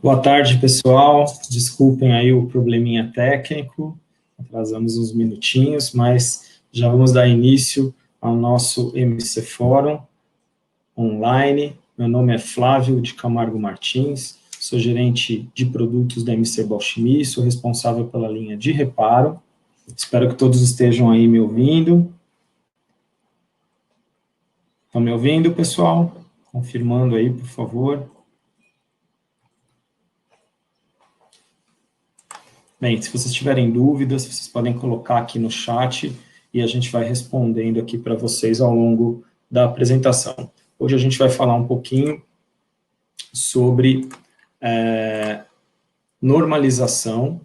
Boa tarde, pessoal. Desculpem aí o probleminha técnico, atrasamos uns minutinhos, mas já vamos dar início ao nosso MC Fórum online. Meu nome é Flávio de Camargo Martins, sou gerente de produtos da MC Balchimi, sou responsável pela linha de reparo. Espero que todos estejam aí me ouvindo. Estão me ouvindo, pessoal? Confirmando aí, por favor. Bem, se vocês tiverem dúvidas, vocês podem colocar aqui no chat e a gente vai respondendo aqui para vocês ao longo da apresentação. Hoje a gente vai falar um pouquinho sobre normalização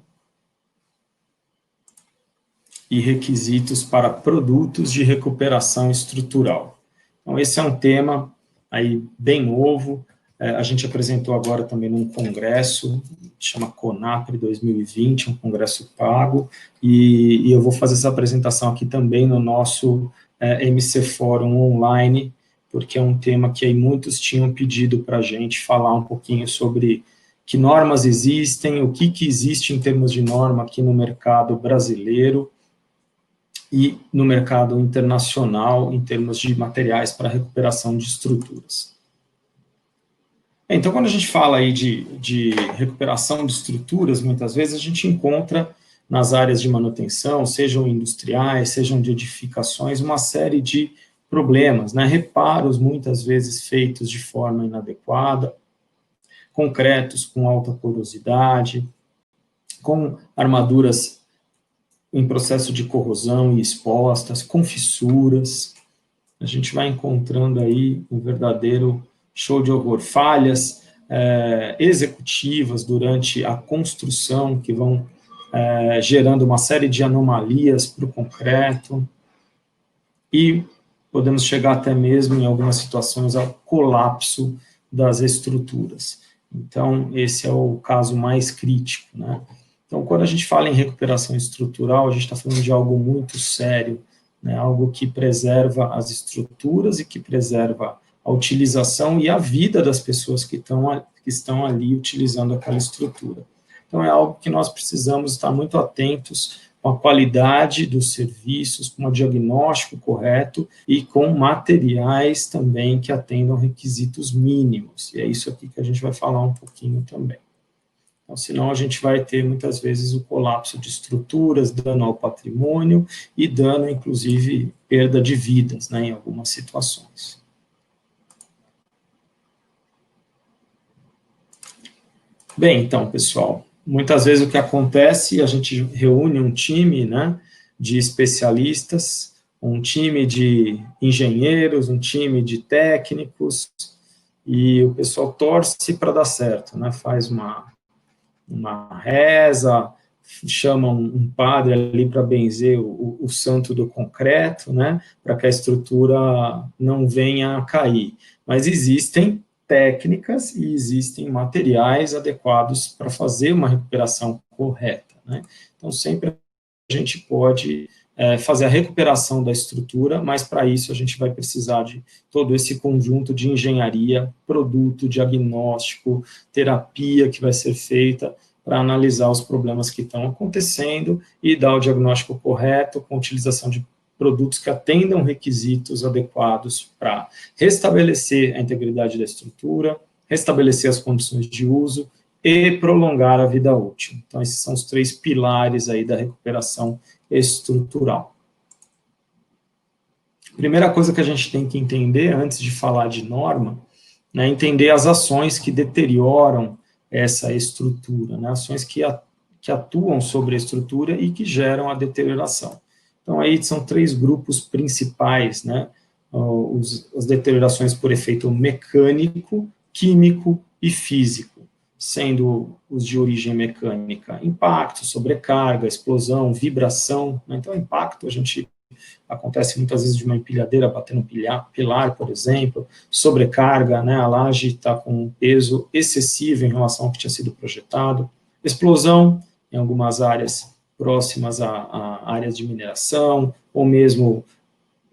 e requisitos para produtos de recuperação estrutural. Então, esse é um tema aí bem novo. A gente apresentou agora também num congresso, chama CONAPRE 2020, um congresso pago, e eu vou fazer essa apresentação aqui também no nosso MC Fórum online, porque é um tema que aí muitos tinham pedido para a gente falar um pouquinho sobre que normas existem, o que existe em termos de norma aqui no mercado brasileiro e no mercado internacional, em termos de materiais para recuperação de estruturas. Então, quando a gente fala aí de recuperação de estruturas, muitas vezes a gente encontra nas áreas de manutenção, sejam industriais, sejam de edificações, uma série de problemas, né? Reparos muitas vezes feitos de forma inadequada, concretos com alta porosidade, com armaduras em processo de corrosão e expostas, com fissuras. A gente vai encontrando aí um verdadeiro show de horror, falhas executivas durante a construção, que vão gerando uma série de anomalias para o concreto, e podemos chegar até mesmo, em algumas situações, ao colapso das estruturas. Então, esse é o caso mais crítico, né? Então, quando a gente fala em recuperação estrutural, a gente está falando de algo muito sério, né? Algo que preserva as estruturas e que preserva a utilização e a vida das pessoas que estão ali utilizando aquela estrutura. Então, é algo que nós precisamos estar muito atentos com a qualidade dos serviços, com o diagnóstico correto e com materiais também que atendam requisitos mínimos. E é isso aqui que a gente vai falar um pouquinho também. Então, senão a gente vai ter, muitas vezes, o colapso de estruturas, dano ao patrimônio e dano, inclusive, perda de vidas, né, em algumas situações. Bem, então, pessoal, muitas vezes o que acontece, a gente reúne um time, né, de especialistas, um time de engenheiros, um time de técnicos, e o pessoal torce para dar certo, né, faz uma reza, chama um padre ali para benzer o santo do concreto, né, para que a estrutura não venha a cair. Mas existem técnicas e existem materiais adequados para fazer uma recuperação correta, né? Então, sempre a gente pode fazer a recuperação da estrutura, mas para isso a gente vai precisar de todo esse conjunto de engenharia, produto, diagnóstico, terapia que vai ser feita para analisar os problemas que estão acontecendo e dar o diagnóstico correto com utilização de produtos que atendam requisitos adequados para restabelecer a integridade da estrutura, restabelecer as condições de uso e prolongar a vida útil. Então, esses são os 3 pilares aí da recuperação estrutural. Primeira coisa que a gente tem que entender, antes de falar de norma, é entender as ações que deterioram essa estrutura, né? Ações que atuam sobre a estrutura e que geram a deterioração. Então, aí são 3 grupos principais, né? As deteriorações por efeito mecânico, químico e físico, sendo os de origem mecânica, impacto, sobrecarga, explosão, vibração, né? Então, impacto, acontece muitas vezes de uma empilhadeira batendo pilar, por exemplo, sobrecarga, né? A laje está com um peso excessivo em relação ao que tinha sido projetado, explosão, em algumas áreas próximas a áreas de mineração, ou mesmo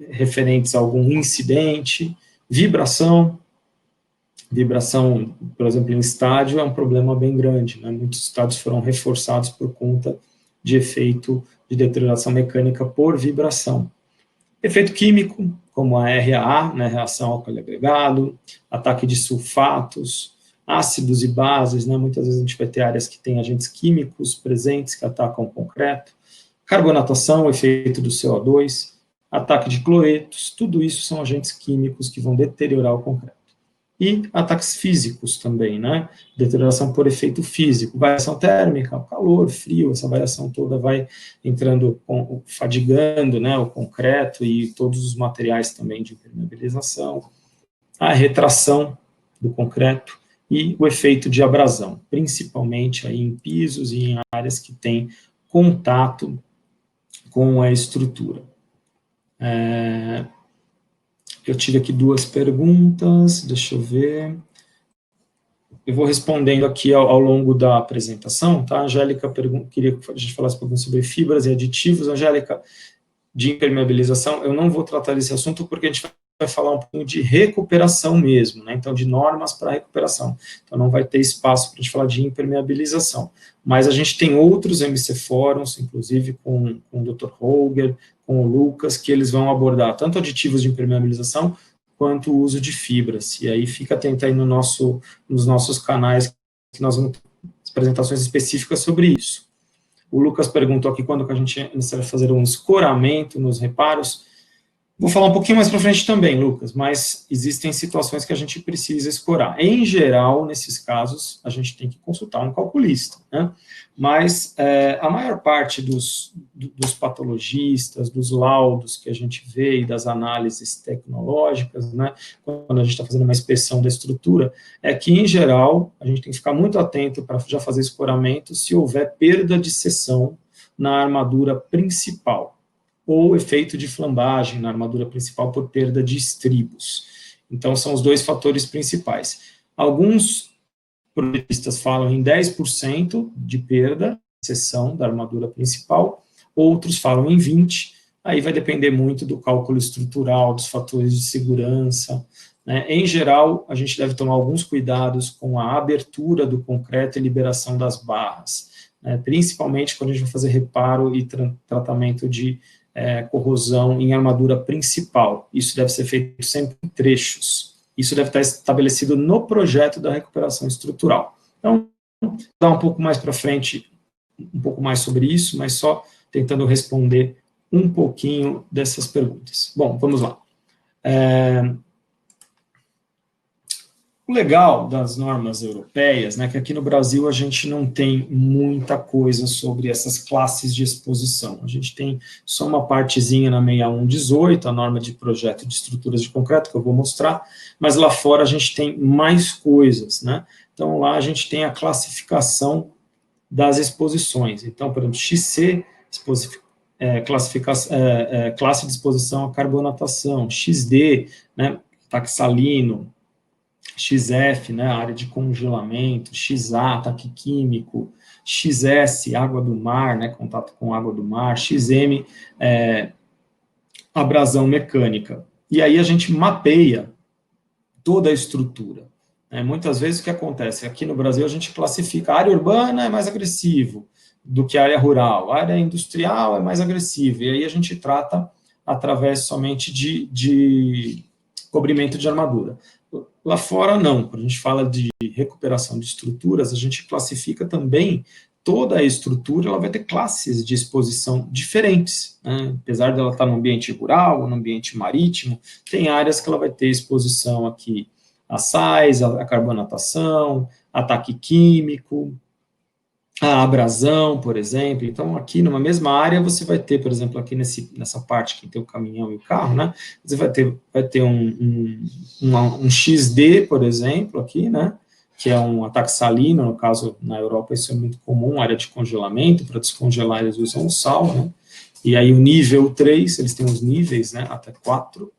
referentes a algum incidente, vibração, Vibração, por exemplo, em estádio é um problema bem grande, né? Muitos estádios foram reforçados por conta de efeito de deterioração mecânica por vibração. Efeito químico, como a RAA, né, reação álcool agregado, ataque de sulfatos, ácidos e bases, né, muitas vezes a gente vai ter áreas que têm agentes químicos presentes que atacam o concreto, carbonatação, efeito do CO2, ataque de cloretos, tudo isso são agentes químicos que vão deteriorar o concreto. E ataques físicos também, né? Deterioração por efeito físico, variação térmica, calor, frio, essa variação toda vai entrando, fadigando, né, o concreto e todos os materiais também de impermeabilização, a retração do concreto e o efeito de abrasão, principalmente aí em pisos e em áreas que têm contato com a estrutura. Eu tive aqui duas perguntas, deixa eu ver. Eu vou respondendo aqui ao longo da apresentação, tá? A Angélica queria que a gente falasse um pouquinho sobre fibras e aditivos. Angélica, de impermeabilização, eu não vou tratar desse assunto porque a gente vai falar um pouquinho de recuperação mesmo, né? Então, de normas para recuperação. Então, não vai ter espaço para a gente falar de impermeabilização. Mas a gente tem outros MC fóruns, inclusive com o Dr. Holger, com o Lucas, que eles vão abordar tanto aditivos de impermeabilização quanto o uso de fibras. E aí fica atento aí nos nossos canais, que nós vamos ter apresentações específicas sobre isso. O Lucas perguntou aqui quando que a gente vai fazer um escoramento nos reparos. Vou falar um pouquinho mais para frente também, Lucas, mas existem situações que a gente precisa escorar. Em geral, nesses casos, a gente tem que consultar um calculista, né? Mas a maior parte dos patologistas, dos laudos que a gente vê e das análises tecnológicas, né, quando a gente está fazendo uma inspeção da estrutura, é que, em geral, a gente tem que ficar muito atento para já fazer escoramento se houver perda de seção na armadura principal, ou efeito de flambagem na armadura principal por perda de estribos. Então, são os dois fatores principais. Alguns projetistas falam em 10% de perda de seção da armadura principal, outros falam em 20%, aí vai depender muito do cálculo estrutural, dos fatores de segurança, né? Em geral, a gente deve tomar alguns cuidados com a abertura do concreto e liberação das barras, né? Principalmente quando a gente vai fazer reparo e tratamento de corrosão em armadura principal. Isso deve ser feito sempre em trechos. Isso deve estar estabelecido no projeto da recuperação estrutural. Então, vou dar um pouco mais para frente, um pouco mais sobre isso, mas só tentando responder um pouquinho dessas perguntas. Bom, vamos lá. O legal das normas europeias, né, que aqui no Brasil a gente não tem muita coisa sobre essas classes de exposição. A gente tem só uma partezinha na 6118, a norma de projeto de estruturas de concreto, que eu vou mostrar, mas lá fora a gente tem mais coisas, né? Então, lá a gente tem a classificação das exposições. Então, por exemplo, XC, classe de exposição à carbonatação, XD, né, taxalino, XF, né, área de congelamento, XA, ataque químico, XS, água do mar, né, contato com água do mar, XM, abrasão mecânica. E aí a gente mapeia toda a estrutura. Muitas vezes o que acontece? Aqui no Brasil a gente classifica, a área urbana é mais agressivo do que a área rural, a área industrial é mais agressiva, e aí a gente trata através somente de cobrimento de armadura. Lá fora, não. Quando a gente fala de recuperação de estruturas, a gente classifica também toda a estrutura, ela vai ter classes de exposição diferentes, né? Apesar dela estar no ambiente rural ou no ambiente marítimo, tem áreas que ela vai ter exposição aqui a sais, a carbonatação, ataque químico, a abrasão, por exemplo. Então, aqui numa mesma área, você vai ter, por exemplo, aqui nessa parte que tem o caminhão e o carro, né? Você vai ter um XD, por exemplo, aqui, né? Que é um ataque salino, no caso, na Europa, isso é muito comum, área de congelamento, para descongelar eles usam o sal, né? E aí o nível 3, eles têm os níveis, né? Até 4.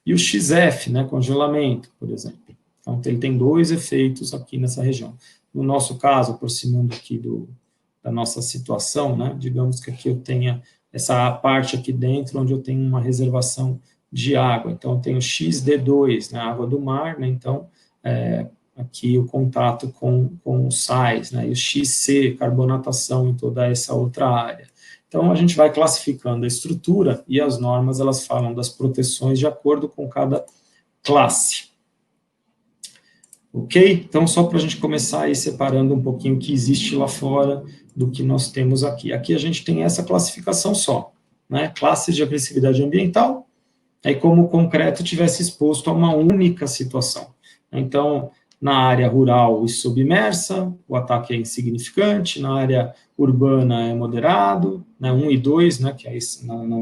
E o XF, né? Congelamento, por exemplo. Então, ele tem dois efeitos aqui nessa região. No nosso caso, aproximando aqui da nossa situação, né, digamos que aqui eu tenha essa parte aqui dentro, onde eu tenho uma reservação de água. Então, eu tenho XD2, né, água do mar, né, então, aqui o contato com os sais, né, e o XC, carbonatação em toda essa outra área. Então, a gente vai classificando a estrutura e as normas, elas falam das proteções de acordo com cada classe. Ok? Então, só para a gente começar aí separando um pouquinho o que existe lá fora do que nós temos aqui. Aqui a gente tem essa classificação só, né, classes de agressividade ambiental, aí como o concreto tivesse exposto a uma única situação. Então, na área rural e submersa, o ataque é insignificante, na área urbana é moderado, né, 1 e 2, né, que aí não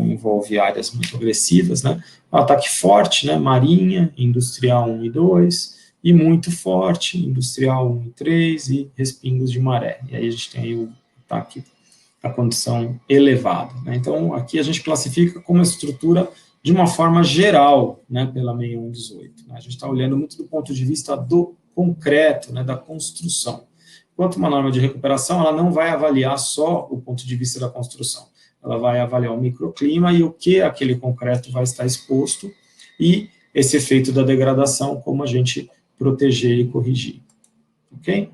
envolve áreas muito agressivas, né, o ataque forte, né, marinha, industrial 1 e 2, e muito forte, industrial 1 e 3, e respingos de maré. E aí a gente tem aí o ataque a condição elevada, né? Então, aqui a gente classifica como estrutura de uma forma geral, né, pela 6118. Né? A gente está olhando muito do ponto de vista do concreto, né, da construção. Enquanto uma norma de recuperação, ela não vai avaliar só o ponto de vista da construção, ela vai avaliar o microclima e o que aquele concreto vai estar exposto e esse efeito da degradação, como a gente proteger e corrigir. Ok?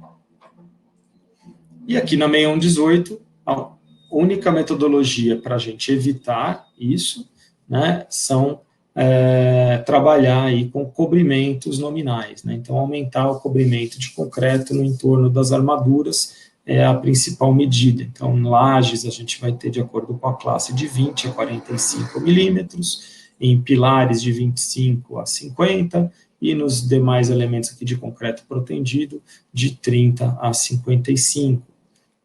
E aqui na 6118, a única metodologia para a gente evitar isso, né, são trabalhar aí com cobrimentos nominais, né, então aumentar o cobrimento de concreto no entorno das armaduras é a principal medida. Então, em lajes a gente vai ter de acordo com a classe de 20 a 45 milímetros, em pilares de 25 a 50, e nos demais elementos aqui de concreto protendido, de 30 a 55.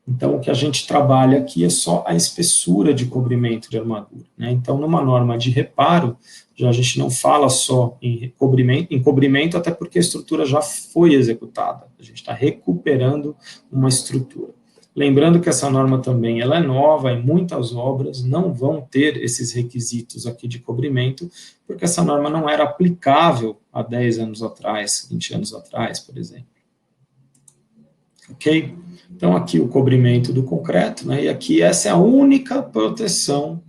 Então, o que a gente trabalha aqui é só a espessura de cobrimento de armadura, né? Então, numa norma de reparo, já a gente não fala só em cobrimento, até porque a estrutura já foi executada, a gente está recuperando uma estrutura. Lembrando que essa norma também ela é nova, e muitas obras não vão ter esses requisitos aqui de cobrimento, porque essa norma não era aplicável há 10 anos atrás, 20 anos atrás, por exemplo. Ok? Então, aqui o cobrimento do concreto, né, e aqui essa é a única proteção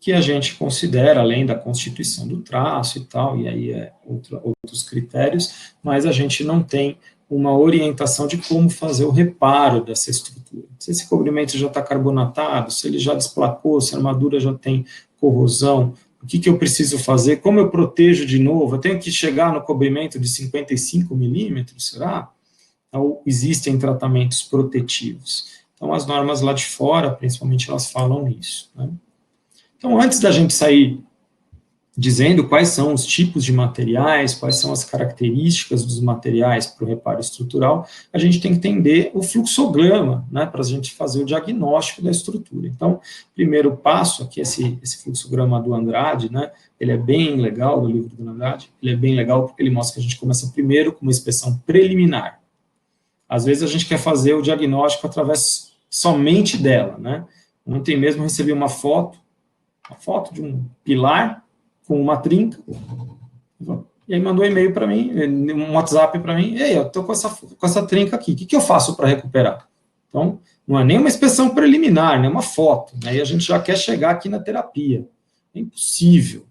que a gente considera, além da constituição do traço e tal, e aí outros critérios, mas a gente não tem uma orientação de como fazer o reparo dessa estrutura. Se esse cobrimento já está carbonatado, se ele já desplacou, se a armadura já tem corrosão, o que eu preciso fazer, como eu protejo de novo, eu tenho que chegar no cobrimento de 55 milímetros, será? Ou existem tratamentos protetivos. Então, as normas lá de fora, principalmente, elas falam isso, né? Então, antes da gente sair dizendo quais são os tipos de materiais, quais são as características dos materiais para o reparo estrutural, a gente tem que entender o fluxograma, né, para a gente fazer o diagnóstico da estrutura. Então, primeiro passo, aqui esse fluxograma do Andrade, né, ele é bem legal, do livro do Andrade, ele é bem legal porque ele mostra que a gente começa primeiro com uma inspeção preliminar. Às vezes a gente quer fazer o diagnóstico através somente dela, né? Ontem mesmo eu recebi uma foto de um pilar com uma trinca, e aí mandou um e-mail para mim, um WhatsApp para mim, e aí, eu estou com essa trinca aqui, o que eu faço para recuperar? Então, não é nem uma inspeção preliminar, né? É uma foto, né? E a gente já quer chegar aqui na terapia. É impossível,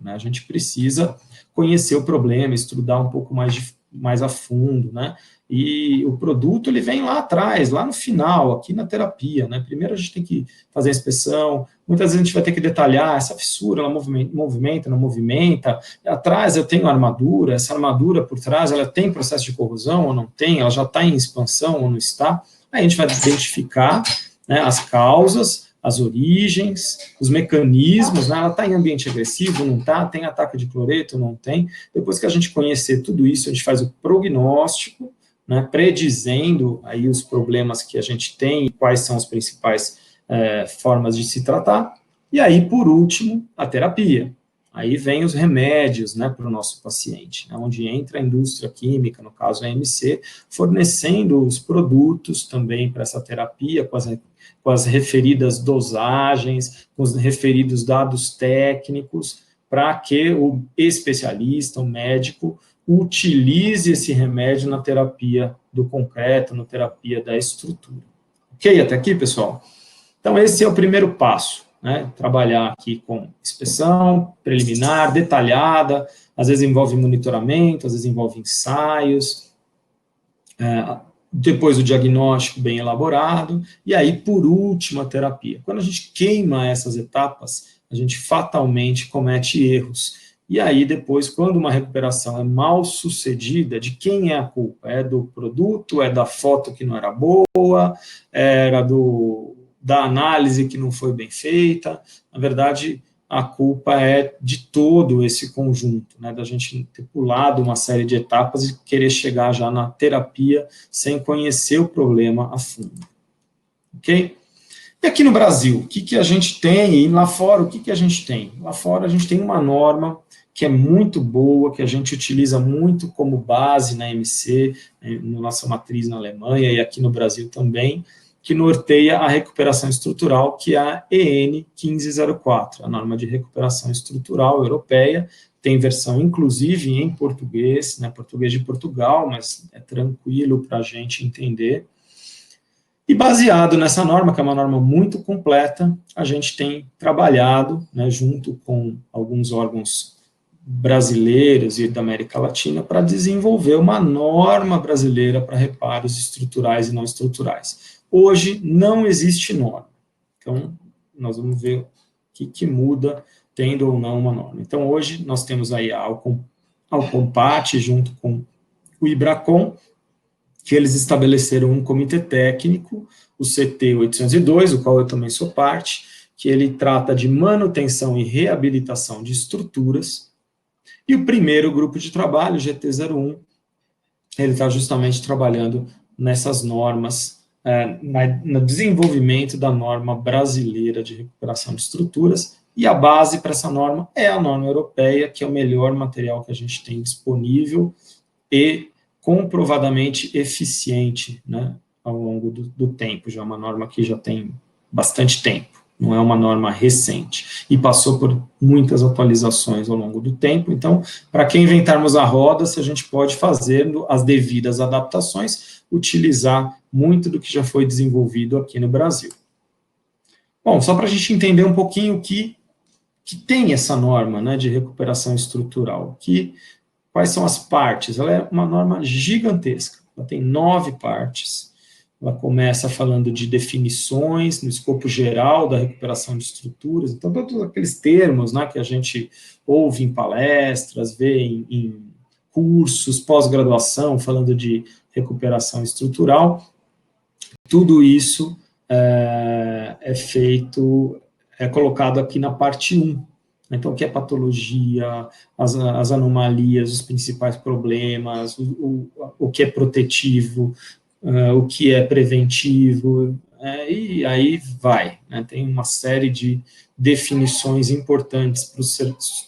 né? A gente precisa conhecer o problema, estudar um pouco mais a fundo, né? E o produto, ele vem lá atrás, lá no final, aqui na terapia, né? Primeiro a gente tem que fazer a inspeção, muitas vezes a gente vai ter que detalhar, essa fissura, ela movimenta, não movimenta, atrás eu tenho armadura, essa armadura por trás, ela tem processo de corrosão ou não tem, ela já está em expansão ou não está, aí a gente vai identificar, né, as causas, as origens, os mecanismos, né, ela está em ambiente agressivo, não está, tem ataque de cloreto, não tem. Depois que a gente conhecer tudo isso, a gente faz o prognóstico, né, predizendo aí os problemas que a gente tem e quais são as principais formas de se tratar. E aí, por último, a terapia. Aí vem os remédios, né, para o nosso paciente, né, onde entra a indústria química, no caso a AMC, fornecendo os produtos também para essa terapia, com as referidas dosagens, com os referidos dados técnicos, para que o especialista, o médico, utilize esse remédio na terapia do concreto, na terapia da estrutura. Ok? Até aqui, pessoal? Então, esse é o primeiro passo, né, trabalhar aqui com inspeção preliminar, detalhada, às vezes envolve monitoramento, às vezes envolve ensaios, depois o diagnóstico bem elaborado, e aí, por último, a terapia. Quando a gente queima essas etapas, a gente fatalmente comete erros. E aí, depois, quando uma recuperação é mal sucedida, de quem é a culpa? É do produto, é da foto que não era boa, era da análise que não foi bem feita? Na verdade, a culpa é de todo esse conjunto, né, da gente ter pulado uma série de etapas e querer chegar já na terapia sem conhecer o problema a fundo. Ok? E aqui no Brasil, o que a gente tem? E lá fora, o que a gente tem? Lá fora a gente tem uma norma que é muito boa, que a gente utiliza muito como base na MC, na nossa matriz na Alemanha e aqui no Brasil também, que norteia a recuperação estrutural, que é a EN 1504, a norma de recuperação estrutural europeia, tem versão inclusive em português, né, português de Portugal, mas é tranquilo para a gente entender. E baseado nessa norma, que é uma norma muito completa, a gente tem trabalhado, né, junto com alguns órgãos brasileiros e da América Latina, para desenvolver uma norma brasileira para reparos estruturais e não estruturais. Hoje não existe norma, então nós vamos ver o que muda tendo ou não uma norma. Então hoje nós temos aí a Alcompat junto com o IBRACON, que eles estabeleceram um comitê técnico, o CT 802, o qual eu também sou parte, que ele trata de manutenção e reabilitação de estruturas, e o primeiro grupo de trabalho, o GT01, ele está justamente trabalhando nessas normas, no desenvolvimento da norma brasileira de recuperação de estruturas, e a base para essa norma é a norma europeia, que é o melhor material que a gente tem disponível e comprovadamente eficiente, né, ao longo do tempo. Já é uma norma que já tem bastante tempo, não é uma norma recente, e passou por muitas atualizações ao longo do tempo. Então, para que inventarmos a roda, se a gente pode fazer as devidas adaptações, utilizar muito do que já foi desenvolvido aqui no Brasil. Bom, só para a gente entender um pouquinho o que tem essa norma, né, de recuperação estrutural, quais são as partes? Ela é uma norma gigantesca, ela tem 9 partes. Ela começa falando de definições no escopo geral da recuperação de estruturas, então todos aqueles termos, né, que a gente ouve em palestras, vê em cursos, pós-graduação, falando de recuperação estrutural, tudo isso é colocado aqui na parte 1. Então, o que é patologia, as anomalias, os principais problemas, o que é protetivo, o que é preventivo, e aí vai, né? Tem uma série de definições importantes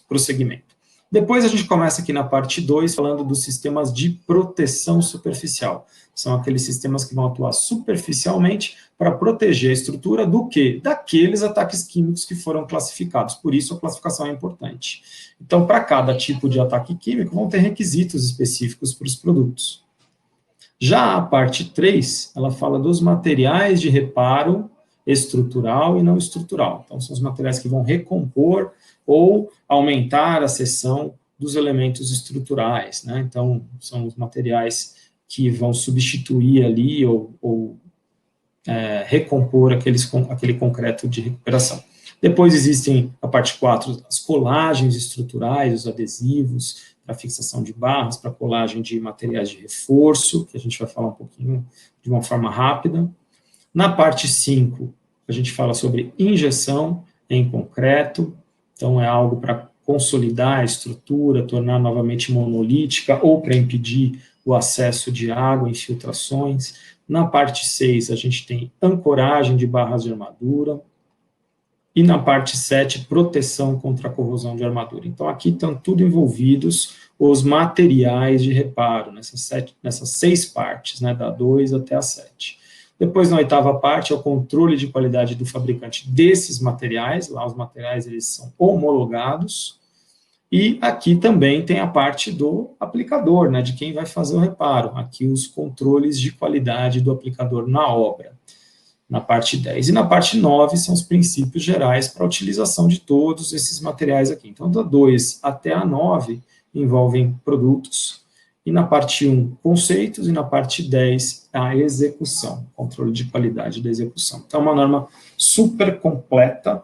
para o segmento. Depois a gente começa aqui na parte 2, falando dos sistemas de proteção superficial. São aqueles sistemas que vão atuar superficialmente para proteger a estrutura do quê? Daqueles ataques químicos que foram classificados, por isso a classificação é importante. Então, para cada tipo de ataque químico, vão ter requisitos específicos para os produtos. Já a parte 3, ela fala dos materiais de reparo estrutural e não estrutural. Então, são os materiais que vão recompor ou aumentar a seção dos elementos estruturais, né? Então, são os materiais que vão substituir ali ou recompor aquele concreto de recuperação. Depois existem, a parte 4, as colagens estruturais, os adesivos, para fixação de barras, para colagem de materiais de reforço, que a gente vai falar um pouquinho de uma forma rápida. Na parte 5, a gente fala sobre injeção em concreto, então é algo para consolidar a estrutura, tornar novamente monolítica, ou para impedir o acesso de água, infiltrações. Na parte 6, a gente tem ancoragem de barras de armadura, e na parte 7, proteção contra a corrosão de armadura. Então, aqui estão tudo envolvidos os materiais de reparo, nessas 6 partes, né, da 2 até a 7. Depois, na 8ª parte, é o controle de qualidade do fabricante desses materiais, lá os materiais eles são homologados, e aqui também tem a parte do aplicador, né, de quem vai fazer o reparo, aqui os controles de qualidade do aplicador na obra. na parte 10. E na parte 9 são os princípios gerais para a utilização de todos esses materiais aqui. Então, da 2 até a 9 envolvem produtos, e na parte 1, conceitos, e na parte 10, a execução, controle de qualidade da execução. Então, é uma norma super completa,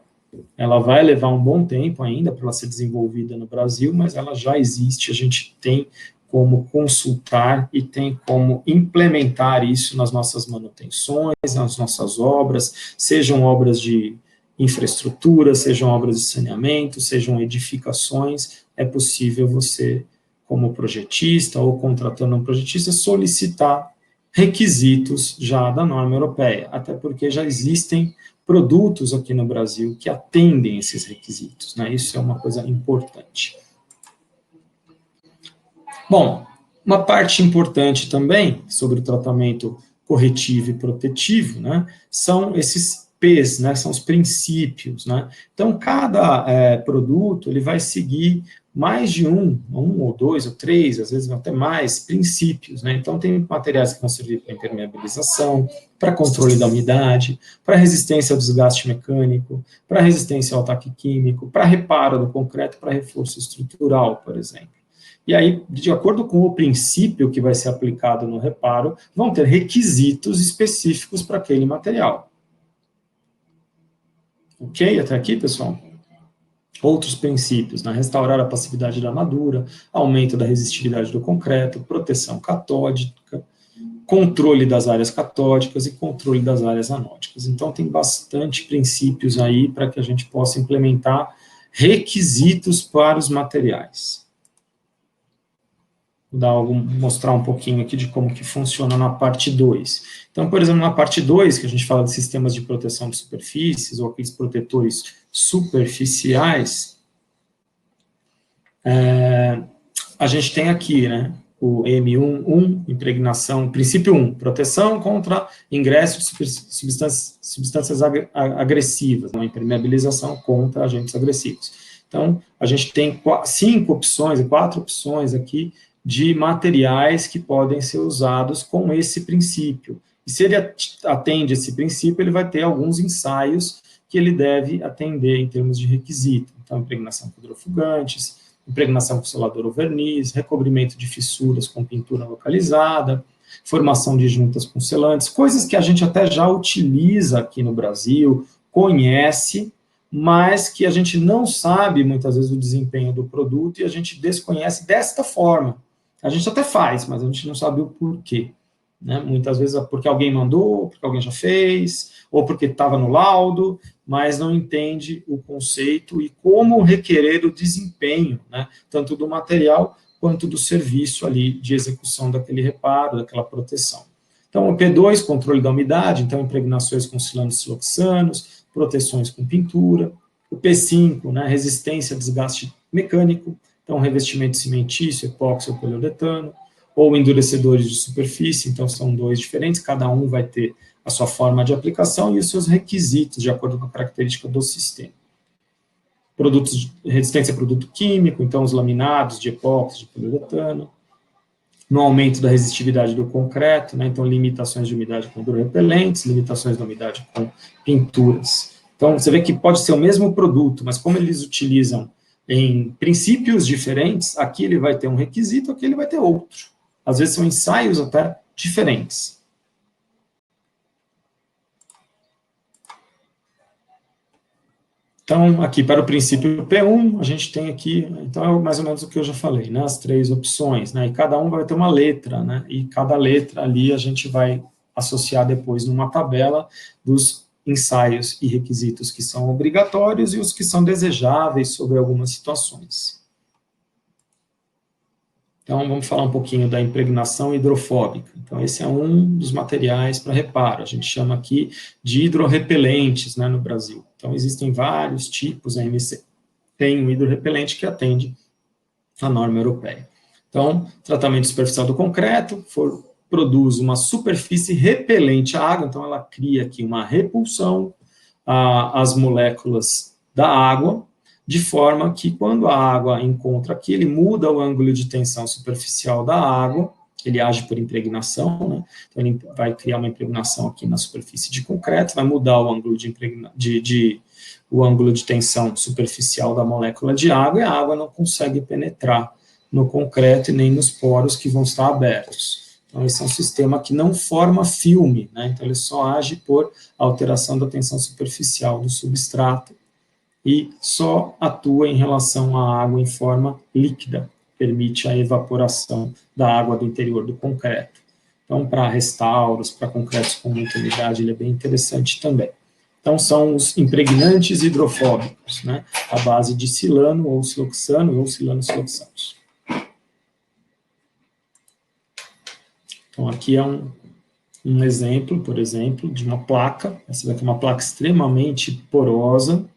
ela vai levar um bom tempo ainda para ela ser desenvolvida no Brasil, mas ela já existe, a gente tem como consultar e tem como implementar isso nas nossas manutenções, nas nossas obras, sejam obras de infraestrutura, sejam obras de saneamento, sejam edificações, é possível você, como projetista ou contratando um projetista, solicitar requisitos já da norma europeia, até porque já existem produtos aqui no Brasil que atendem esses requisitos, né? Isso é uma coisa importante. Bom, uma parte importante também sobre o tratamento corretivo e protetivo, né, são esses P's, né, são os princípios, né. Então, cada produto, ele vai seguir mais de um ou dois, ou três, às vezes até mais, princípios, né. Então, tem materiais que vão servir para impermeabilização, para controle da umidade, para resistência ao desgaste mecânico, para resistência ao ataque químico, para reparo do concreto, para reforço estrutural, por exemplo. E aí, de acordo com o princípio que vai ser aplicado no reparo, vão ter requisitos específicos para aquele material. Ok? Até aqui, pessoal? Outros princípios, né? Restaurar a passividade da armadura, aumento da resistividade do concreto, proteção catódica, controle das áreas catódicas e controle das áreas anódicas. Então, tem bastante princípios aí para que a gente possa implementar requisitos para os materiais. Vou mostrar um pouquinho aqui de como que funciona na parte 2. Então, por exemplo, na parte 2, que a gente fala de sistemas de proteção de superfícies, ou aqueles protetores superficiais, a gente tem aqui, né, o M1, impregnação, princípio 1, proteção contra ingresso de substâncias agressivas, né, impermeabilização contra agentes agressivos. Então, a gente tem 4 opções aqui de materiais que podem ser usados com esse princípio. E se ele atende esse princípio, ele vai ter alguns ensaios que ele deve atender em termos de requisito. Então, impregnação com hidrofugantes, impregnação com selador ou verniz, recobrimento de fissuras com pintura localizada, formação de juntas com selantes, coisas que a gente até já utiliza aqui no Brasil, conhece, mas que a gente não sabe, muitas vezes, o desempenho do produto e a gente desconhece desta forma. A gente até faz, mas a gente não sabe o porquê. Né? Muitas vezes é porque alguém mandou, porque alguém já fez, ou porque estava no laudo, mas não entende o conceito e como requerer o desempenho, né? Tanto do material quanto do serviço ali de execução daquele reparo, daquela proteção. Então, o P2, controle da umidade, então impregnações com silanos siloxanos, proteções com pintura. O P5, né, resistência a desgaste mecânico, então revestimento cimentício, epóxi ou poliuretano, ou endurecedores de superfície, então são dois diferentes, cada um vai ter a sua forma de aplicação e os seus requisitos, de acordo com a característica do sistema. Produtos, resistência a produto químico, então os laminados de epóxi, de poliuretano, no aumento da resistividade do concreto, né, então limitações de umidade com hidrorrepelentes, limitações da umidade com pinturas. Então, você vê que pode ser o mesmo produto, mas como eles utilizam em princípios diferentes, aqui ele vai ter um requisito, aqui ele vai ter outro. Às vezes são ensaios até diferentes. Então, aqui para o princípio P1, a gente tem aqui, então é mais ou menos o que eu já falei, né, as 3 opções, né, e cada um vai ter uma letra, né, e cada letra ali a gente vai associar depois numa tabela dos ensaios e requisitos que são obrigatórios e os que são desejáveis sobre algumas situações. Então, vamos falar um pouquinho da impregnação hidrofóbica. Então, esse é um dos materiais para reparo. A gente chama aqui de hidrorrepelentes, né, no Brasil. Então, existem vários tipos, a MC tem um hidrorrepelente que atende a norma europeia. Então, tratamento superficial do concreto, produz uma superfície repelente à água, então ela cria aqui uma repulsão às moléculas da água, de forma que quando a água encontra aqui, ele muda o ângulo de tensão superficial da água, ele age por impregnação, né? Então ele vai criar uma impregnação aqui na superfície de concreto, vai mudar o ângulo o ângulo de tensão superficial da molécula de água, e a água não consegue penetrar no concreto e nem nos poros que vão estar abertos. Então, esse é um sistema que não forma filme, né? Então ele só age por alteração da tensão superficial do substrato e só atua em relação à água em forma líquida, permite a evaporação da água do interior do concreto. Então, para restauros, para concretos com muita umidade, ele é bem interessante também. Então, são os impregnantes hidrofóbicos, né, à base de silano ou siloxano ou silano-siloxanos. Então, aqui é um exemplo, por exemplo, de uma placa. Essa daqui é uma placa extremamente porosa,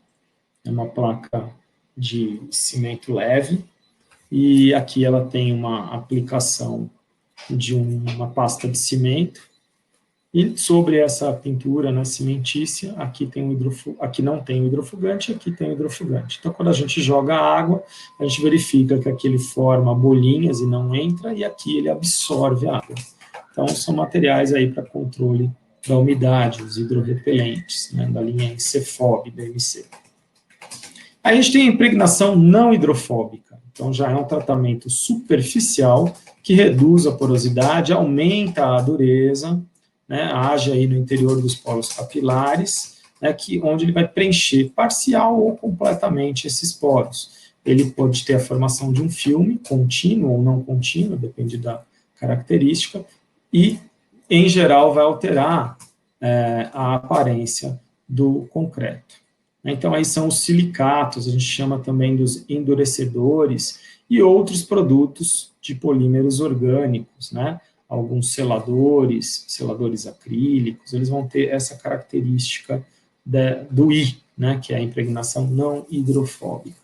é uma placa de cimento leve, e aqui ela tem uma aplicação de uma pasta de cimento, e sobre essa pintura, né, cimentícia, aqui não tem o hidrofugante, aqui tem o hidrofugante. Então, quando a gente joga água, a gente verifica que aqui ele forma bolinhas e não entra, e aqui ele absorve a água. Então, são materiais aí para controle da umidade, os hidrorrepelentes, né, da linha Cefop, BMC. Aí a gente tem a impregnação não hidrofóbica. Então, já é um tratamento superficial que reduz a porosidade, aumenta a dureza, né, age aí no interior dos poros capilares, né, onde ele vai preencher parcial ou completamente esses poros. Ele pode ter a formação de um filme contínuo ou não contínuo, depende da característica, e, em geral, vai alterar a aparência do concreto. Então, aí são os silicatos, a gente chama também dos endurecedores, e outros produtos de polímeros orgânicos, né? Alguns seladores acrílicos, eles vão ter essa característica do I, né, que é a impregnação não hidrofóbica.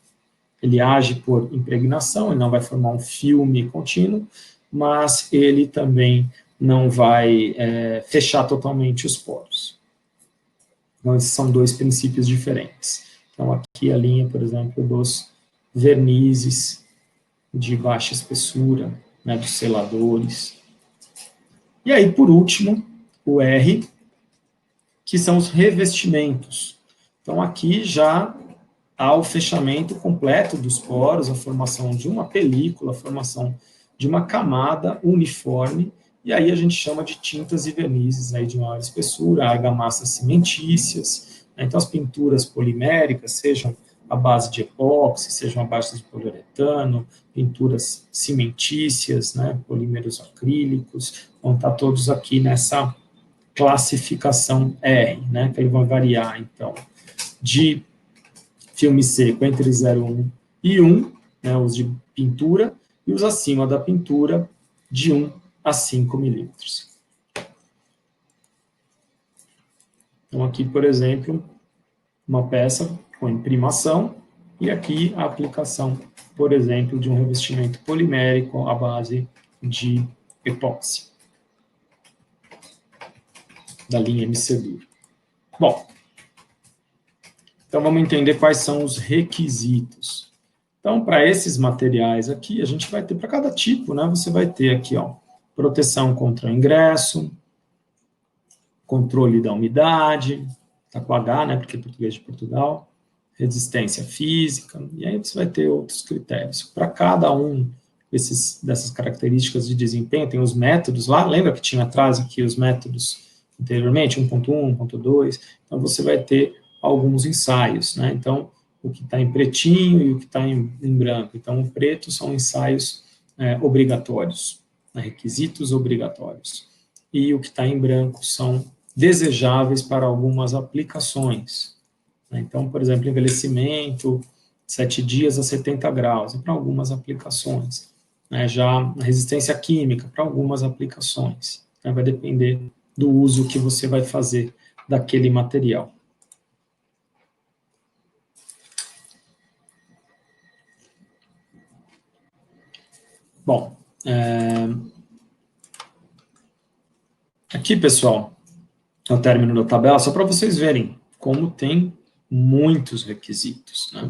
Ele age por impregnação, ele não vai formar um filme contínuo, mas ele também não vai fechar totalmente os poros. Então, esses são dois princípios diferentes. Então, aqui a linha, por exemplo, dos vernizes de baixa espessura, né, dos seladores. E aí, por último, o R, que são os revestimentos. Então, aqui já há o fechamento completo dos poros, a formação de uma película, a formação de uma camada uniforme, e aí a gente chama de tintas e vernizes aí de maior espessura, argamassas cimentícias, né? Então, as pinturas poliméricas, sejam à base de epóxi, sejam à base de poliuretano, pinturas cimentícias, né, polímeros acrílicos, vão estar todos aqui nessa classificação R, né, que ele vai variar, então, de filme seco entre 0,1 e 1, né, os de pintura, e os acima da pintura de 1 a 5 milímetros. Então, aqui, por exemplo, uma peça com imprimação, e aqui a aplicação, por exemplo, de um revestimento polimérico à base de epóxi, da linha MC-Dur. Bom, então vamos entender quais são os requisitos. Então, para esses materiais aqui, a gente vai ter, para cada tipo, né, você vai ter aqui, ó, proteção contra o ingresso, controle da umidade, tá com H, né, porque é português de Portugal, resistência física, e aí você vai ter outros critérios. Para cada um dessas características de desempenho, tem os métodos lá, lembra que tinha atrás aqui os métodos anteriormente, 1.1, 1.2, então você vai ter alguns ensaios, né, então o que está em pretinho e o que está em branco, então o preto são ensaios obrigatórios, né, requisitos obrigatórios, e o que está em branco são desejáveis para algumas aplicações. Então, por exemplo, envelhecimento, 7 dias a 70 graus, para algumas aplicações. Já a resistência química, para algumas aplicações. Vai depender do uso que você vai fazer daquele material. Bom, aqui, pessoal, é o término da tabela, só para vocês verem como tem muitos requisitos, né?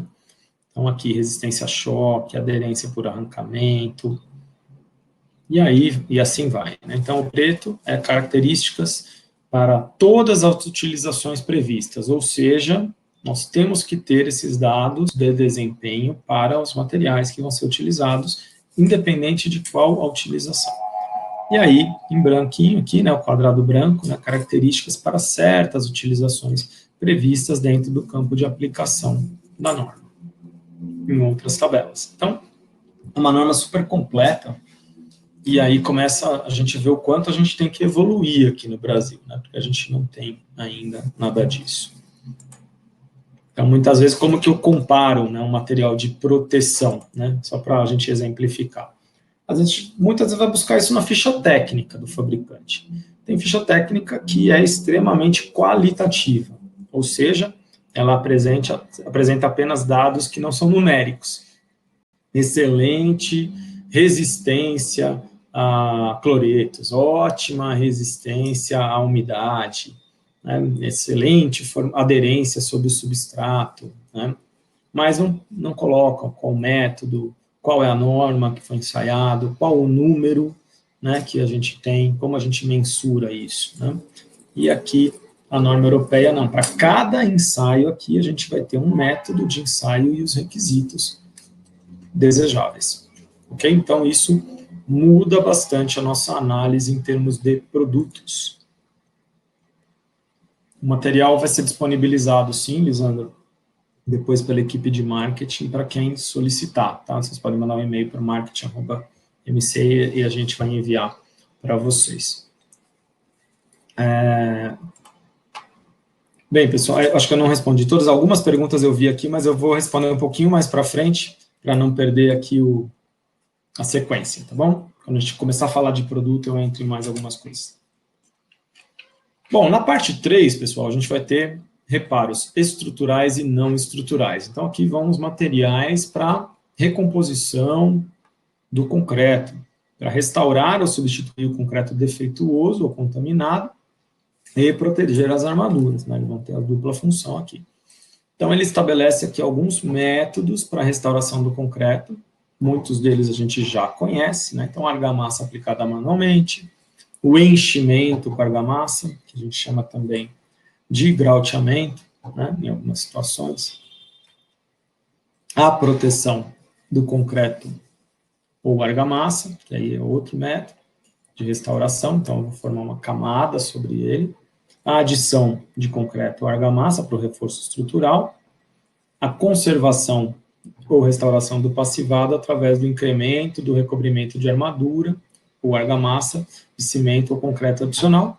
Então, aqui, resistência a choque, aderência por arrancamento, e assim vai, né? Então, o preto é características para todas as utilizações previstas, ou seja, nós temos que ter esses dados de desempenho para os materiais que vão ser utilizados, independente de qual a utilização. E aí, em branquinho aqui, né, o quadrado branco, né, características para certas utilizações previstas dentro do campo de aplicação da norma, em outras tabelas. Então, é uma norma super completa, e aí começa a gente ver o quanto a gente tem que evoluir aqui no Brasil, né, porque a gente não tem ainda nada disso. Então, muitas vezes, como que eu comparo, né, um material de proteção, né, só para a gente exemplificar. Muitas vezes vai buscar isso na ficha técnica do fabricante. Tem ficha técnica que é extremamente qualitativa, ou seja, ela apresenta apenas dados que não são numéricos. Excelente resistência a cloretos, ótima resistência à umidade, né, excelente aderência sobre o substrato, né, mas não colocam qual método, qual é a norma que foi ensaiado, qual o número, né, que a gente tem, como a gente mensura isso, né? E aqui, a norma europeia, não, para cada ensaio aqui, a gente vai ter um método de ensaio e os requisitos desejáveis, ok? Então, isso muda bastante a nossa análise em termos de produtos. O material vai ser disponibilizado, sim, Lisandro, depois pela equipe de marketing para quem solicitar, tá? Vocês podem mandar um e-mail para marketing@mc e a gente vai enviar para vocês. Bem, pessoal, acho que eu não respondi todas. Algumas perguntas eu vi aqui, mas eu vou responder um pouquinho mais para frente, para não perder aqui a sequência, tá bom? Quando a gente começar a falar de produto, eu entro em mais algumas coisas. Bom, na parte 3, pessoal, a gente vai ter reparos estruturais e não estruturais. Então, aqui vão os materiais para recomposição do concreto, para restaurar ou substituir o concreto defeituoso ou contaminado e proteger as armaduras, né? Eles vão ter a dupla função aqui. Então, ele estabelece aqui alguns métodos para a restauração do concreto, muitos deles a gente já conhece, né? Então, argamassa aplicada manualmente, o enchimento com argamassa, que a gente chama também de grauteamento, né, em algumas situações, a proteção do concreto ou argamassa, que aí é outro método de restauração, então eu vou formar uma camada sobre ele, a adição de concreto ou argamassa para o reforço estrutural, a conservação ou restauração do passivado através do incremento do recobrimento de armadura, ou argamassa, de cimento ou concreto adicional,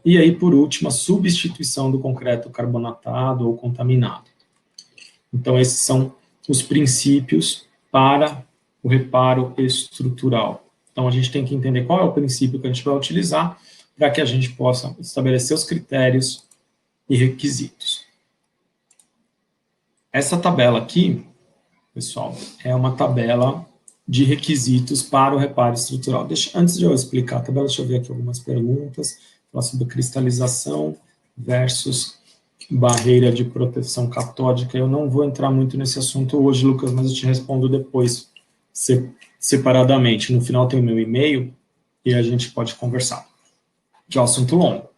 e aí, por último, a substituição do concreto carbonatado ou contaminado. Então, esses são os princípios para o reparo estrutural. Então, a gente tem que entender qual é o princípio que a gente vai utilizar para que a gente possa estabelecer os critérios e requisitos. Essa tabela aqui, pessoal, é uma tabela de requisitos para o reparo estrutural. Antes de eu explicar a tabela, deixa eu ver aqui algumas perguntas. Falar sobre cristalização versus barreira de proteção catódica. Eu não vou entrar muito nesse assunto hoje, Lucas, mas eu te respondo depois, separadamente. No final tem o meu e-mail e a gente pode conversar, que é um assunto longo.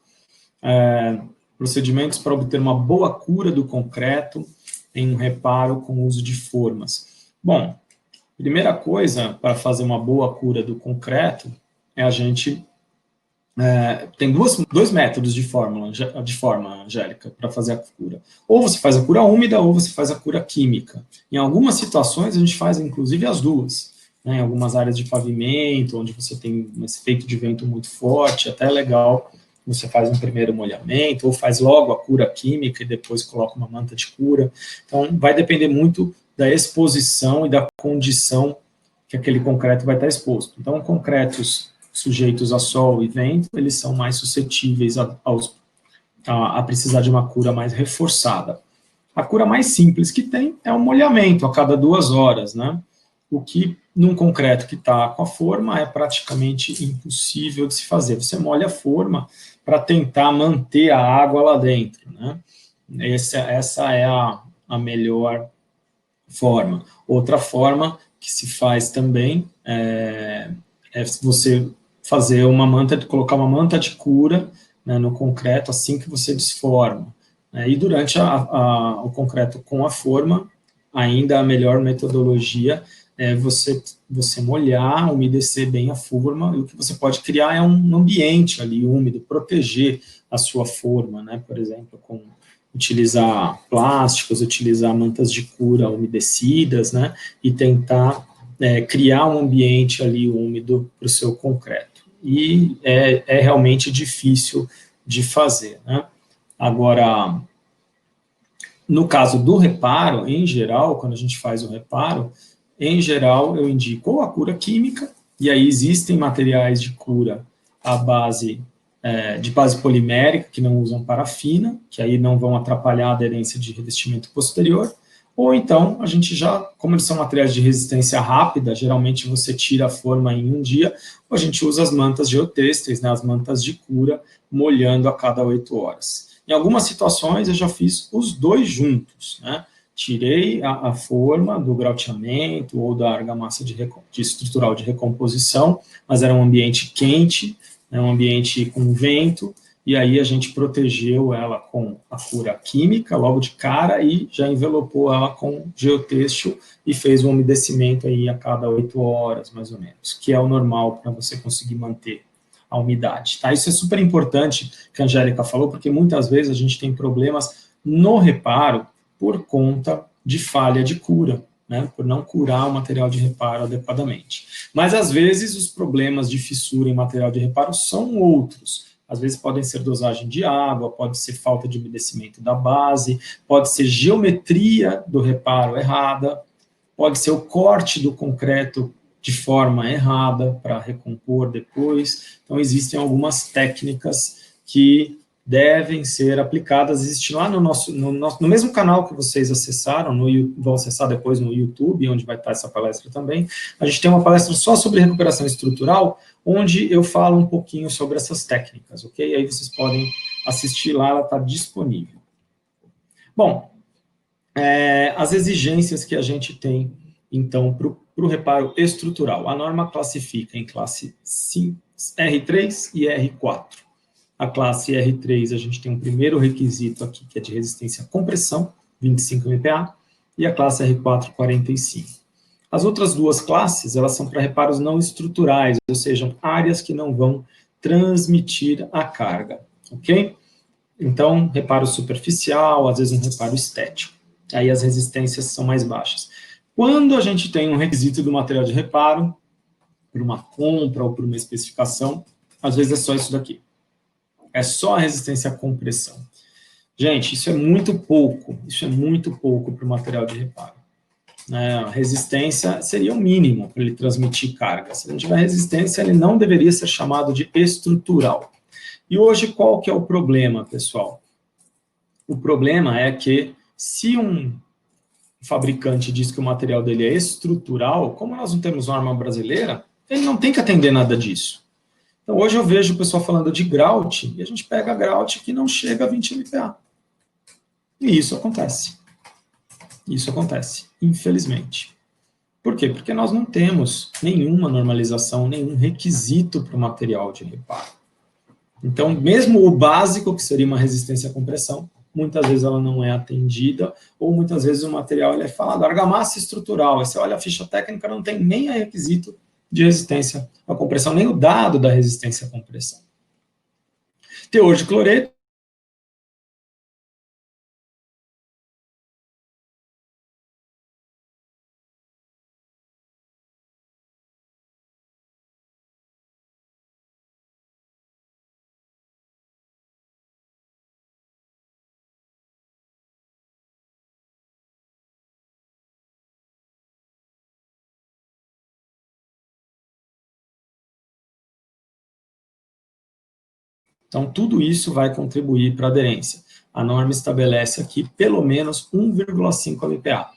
Procedimentos para obter uma boa cura do concreto em um reparo com o uso de formas. Bom, primeira coisa para fazer uma boa cura do concreto é a gente tem dois métodos de forma, Angélica, para fazer a cura. Ou você faz a cura úmida, ou você faz a cura química. Em algumas situações, a gente faz, inclusive, as duas. Né? Em algumas áreas de pavimento, onde você tem um efeito de vento muito forte, até é legal, você faz um primeiro molhamento, ou faz logo a cura química e depois coloca uma manta de cura. Então, vai depender muito da exposição e da condição que aquele concreto vai estar exposto. Então, concretos sujeitos a sol e vento, eles são mais suscetíveis a precisar de uma cura mais reforçada. A cura mais simples que tem é o molhamento a cada 2 horas, né? O que, num concreto que está com a forma, é praticamente impossível de se fazer. Você molha a forma para tentar manter a água lá dentro, né? Essa é a melhor forma. Outra forma que se faz também é você fazer uma manta, colocar uma manta de cura, né, no concreto assim que você desforma. E durante o concreto com a forma, ainda a melhor metodologia é você molhar, umedecer bem a forma, e o que você pode criar é um ambiente ali úmido, proteger a sua forma, né, por exemplo, com utilizar plásticos, utilizar mantas de cura umedecidas, né, e tentar criar um ambiente ali úmido para o seu concreto. E é realmente difícil de fazer, né. Agora, no caso do reparo, em geral, quando a gente faz o reparo, em geral eu indico ou a cura química, e aí existem materiais de cura à base de base polimérica, que não usam parafina, que aí não vão atrapalhar a aderência de revestimento posterior, ou então a gente já, como eles são materiais de resistência rápida, geralmente você tira a forma em um dia, ou a gente usa as mantas geotêxteis, né, as mantas de cura, molhando a cada 8 horas. Em algumas situações eu já fiz os dois juntos, né? Tirei a forma do grauteamento ou da argamassa de estrutural de recomposição, mas era um ambiente quente, né, um ambiente com vento, e aí a gente protegeu ela com a cura química logo de cara e já envelopou ela com geotêxtil e fez um umedecimento aí a cada 8 horas, mais ou menos, que é o normal para você conseguir manter a umidade, tá? Isso é super importante que a Angélica falou, porque muitas vezes a gente tem problemas no reparo por conta de falha de cura, né? Por não curar o material de reparo adequadamente. Mas às vezes os problemas de fissura em material de reparo são outros. Às vezes podem ser dosagem de água, pode ser falta de umedecimento da base, pode ser geometria do reparo errada, pode ser o corte do concreto de forma errada para recompor depois. Então, existem algumas técnicas que devem ser aplicadas. Existe lá no mesmo canal que vocês acessaram, vão acessar depois no YouTube, onde vai estar essa palestra também. A gente tem uma palestra só sobre recuperação estrutural, onde eu falo um pouquinho sobre essas técnicas, ok? Aí vocês podem assistir lá, ela está disponível. Bom, as exigências que a gente tem, então, para o reparo estrutural. A norma classifica em classe R3 e R4. A classe R3, a gente tem um primeiro requisito aqui, que é de resistência à compressão, 25 MPa, e a classe R4, 45. As outras duas classes, elas são para reparos não estruturais, ou seja, áreas que não vão transmitir a carga, ok? Então, reparo superficial, às vezes um reparo estético. Aí as resistências são mais baixas. Quando a gente tem um requisito do material de reparo, por uma compra ou por uma especificação, às vezes é só isso daqui. É só a resistência à compressão. Gente, isso é muito pouco para o material de reparo. A resistência seria o mínimo para ele transmitir carga. Se não tiver resistência, ele não deveria ser chamado de estrutural. E hoje, qual que é o problema, pessoal? O problema é que, se um fabricante diz que o material dele é estrutural, como nós não temos norma brasileira, ele não tem que atender nada disso. Então, hoje eu vejo o pessoal falando de grout, e a gente pega grout que não chega a 20 MPa. E isso acontece. Isso acontece, infelizmente. Por quê? Porque nós não temos nenhuma normalização, nenhum requisito para o material de reparo. Então, mesmo o básico, que seria uma resistência à compressão, muitas vezes ela não é atendida, ou muitas vezes o material ele é falado argamassa estrutural. Aí você olha a ficha técnica, não tem nem a requisito de resistência à compressão, nem o dado da resistência à compressão. Teor de cloreto. Então, tudo isso vai contribuir para a aderência. A norma estabelece aqui pelo menos 1,5 MPa.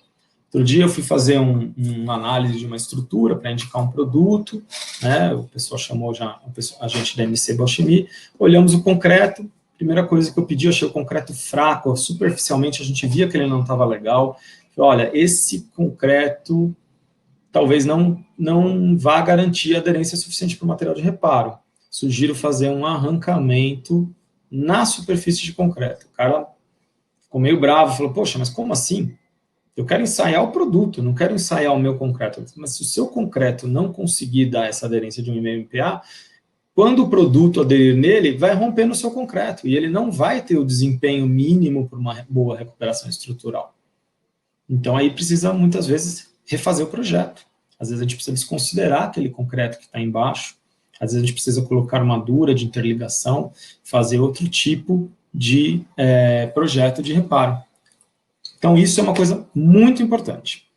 Outro dia eu fui fazer uma análise de uma estrutura para indicar um produto, né? O pessoal chamou já a gente da MC Bauchimie, olhamos o concreto, primeira coisa que eu pedi, eu achei o concreto fraco, superficialmente a gente via que ele não estava legal. Olha, esse concreto talvez não vá garantir aderência suficiente para o material de reparo. Sugiro fazer um arrancamento na superfície de concreto. O cara ficou meio bravo, falou, poxa, mas como assim? Eu quero ensaiar o produto, não quero ensaiar o meu concreto. Mas se o seu concreto não conseguir dar essa aderência de 1,5 MPa, quando o produto aderir nele, vai romper no seu concreto, e ele não vai ter o desempenho mínimo para uma boa recuperação estrutural. Então, aí precisa, muitas vezes, refazer o projeto. Às vezes a gente precisa desconsiderar aquele concreto que está embaixo, às vezes a gente precisa colocar armadura de interligação, fazer outro tipo de projeto de reparo. Então, isso é uma coisa muito importante.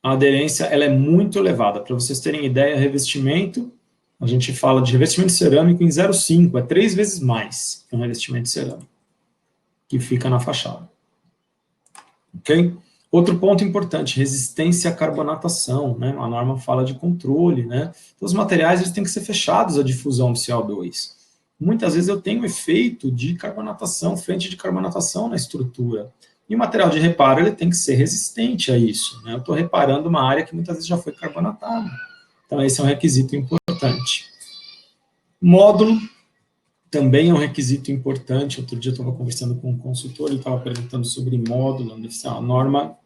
A aderência ela é muito elevada. Para vocês terem ideia, revestimento, a gente fala de revestimento cerâmico em 0,5, é 3 vezes mais que um revestimento cerâmico, que fica na fachada. Ok? Outro ponto importante, resistência à carbonatação, né? A norma fala de controle, né? Então, os materiais eles têm que ser fechados à difusão de CO2. Muitas vezes eu tenho efeito de carbonatação, frente de carbonatação na estrutura. E o material de reparo ele tem que ser resistente a isso, né? Eu estou reparando uma área que muitas vezes já foi carbonatada. Então, esse é um requisito importante. Módulo também é um requisito importante. Outro dia eu estava conversando com um consultor, ele estava perguntando sobre módulo. A norma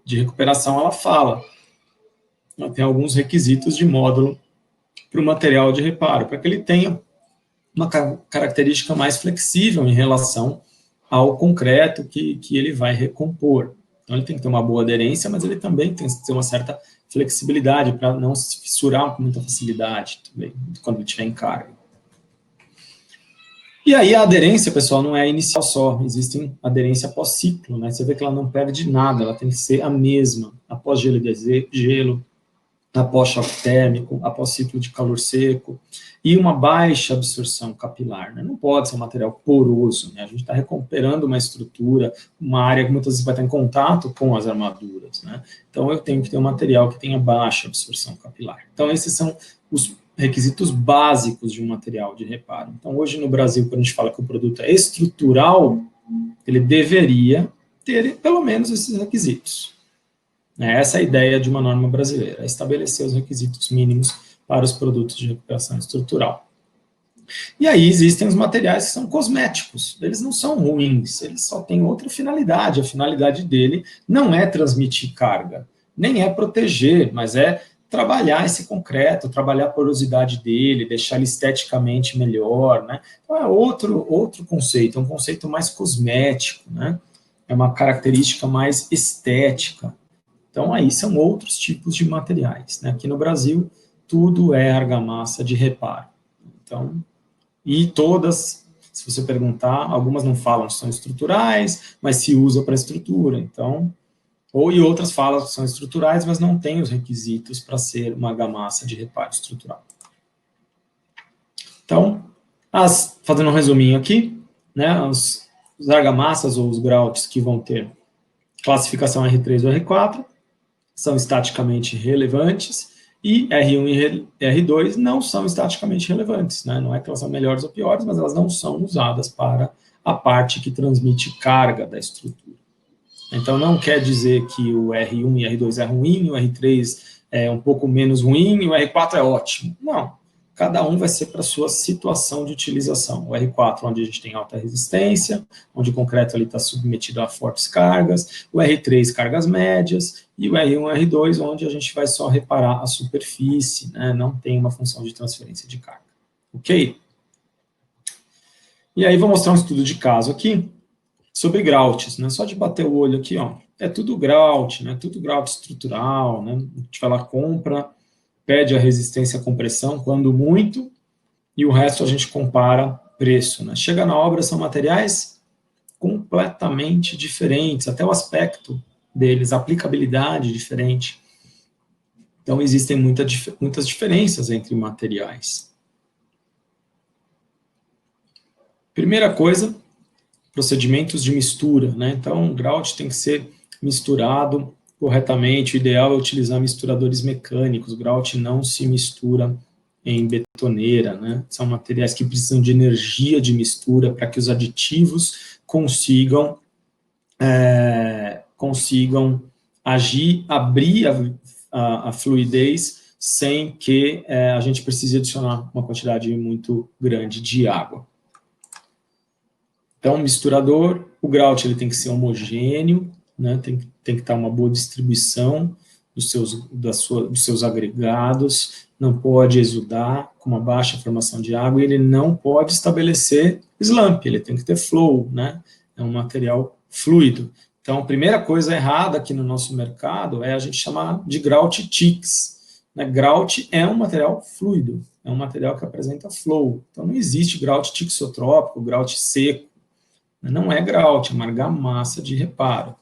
de recuperação, ela fala, ela tem alguns requisitos de módulo para o material de reparo, para que ele tenha uma característica mais flexível em relação ao concreto que ele vai recompor. Então, ele tem que ter uma boa aderência, mas ele também tem que ter uma certa flexibilidade para não se fissurar com muita facilidade, também, quando ele estiver em carga. E aí a aderência, pessoal, não é inicial só, existe aderência pós-ciclo, né? Você vê que ela não perde nada, ela tem que ser a mesma, após gelo e gelo, após choque térmico, após ciclo de calor seco, e uma baixa absorção capilar, né? Não pode ser um material poroso, né? A gente está recuperando uma estrutura, uma área que muitas vezes vai estar em contato com as armaduras, né? Então eu tenho que ter um material que tenha baixa absorção capilar. Então esses são os requisitos básicos de um material de reparo. Então hoje no Brasil, quando a gente fala que o produto é estrutural, ele deveria ter pelo menos esses requisitos. Essa é a ideia de uma norma brasileira, estabelecer os requisitos mínimos para os produtos de recuperação estrutural. E aí existem os materiais que são cosméticos, eles não são ruins, eles só têm outra finalidade, a finalidade dele não é transmitir carga, nem é proteger, mas é trabalhar esse concreto, trabalhar a porosidade dele, deixar ele esteticamente melhor, né? Então é outro conceito, é um conceito mais cosmético, né? É uma característica mais estética. Então, aí são outros tipos de materiais, né? Aqui no Brasil, tudo é argamassa de reparo. Então, e todas, se você perguntar, algumas não falam que são estruturais, mas se usa para estrutura. Então, e outras falam que são estruturais, mas não têm os requisitos para ser uma argamassa de reparo estrutural. Então, fazendo um resuminho aqui, né? Os argamassas ou os groutes que vão ter classificação R3 ou R4, são estaticamente relevantes, e R1 e R2 não são estaticamente relevantes, né? Não é que elas são melhores ou piores, mas elas não são usadas para a parte que transmite carga da estrutura. Então, não quer dizer que o R1 e R2 é ruim, o R3 é um pouco menos ruim, e o R4 é ótimo. Não. Cada um vai ser para a sua situação de utilização. O R4, onde a gente tem alta resistência, onde o concreto está submetido a fortes cargas, o R3, cargas médias, e o R1 e R2, onde a gente vai só reparar a superfície, né? Não tem uma função de transferência de carga. Ok? E aí vou mostrar um estudo de caso aqui, sobre groutes, né? Só de bater o olho aqui, ó, é tudo grout, né? Tudo grout estrutural, né? A gente vai lá, compra, pede a resistência à compressão, quando muito, e o resto a gente compara preço, né? Chega na obra, são materiais completamente diferentes, até o aspecto deles, a aplicabilidade diferente. Então, existem muitas diferenças entre materiais. Primeira coisa, procedimentos de mistura, né? Então, o grout tem que ser misturado corretamente. O ideal é utilizar misturadores mecânicos. O grout não se mistura em betoneira, né? São materiais que precisam de energia de mistura para que os aditivos consigam agir, abrir a fluidez sem que a gente precise adicionar uma quantidade muito grande de água. Então, misturador, o grout ele tem que ser homogêneo, né, tem que estar uma boa distribuição dos seus agregados, não pode exudar com uma baixa formação de água, e ele não pode estabelecer slump, ele tem que ter flow, né, é um material fluido. Então, a primeira coisa errada aqui no nosso mercado é a gente chamar de grout TICS. Né? Grout é um material fluido, é um material que apresenta flow. Então, não existe grout tixotrópico, grout seco. Não é grout, é uma argamassa de reparo.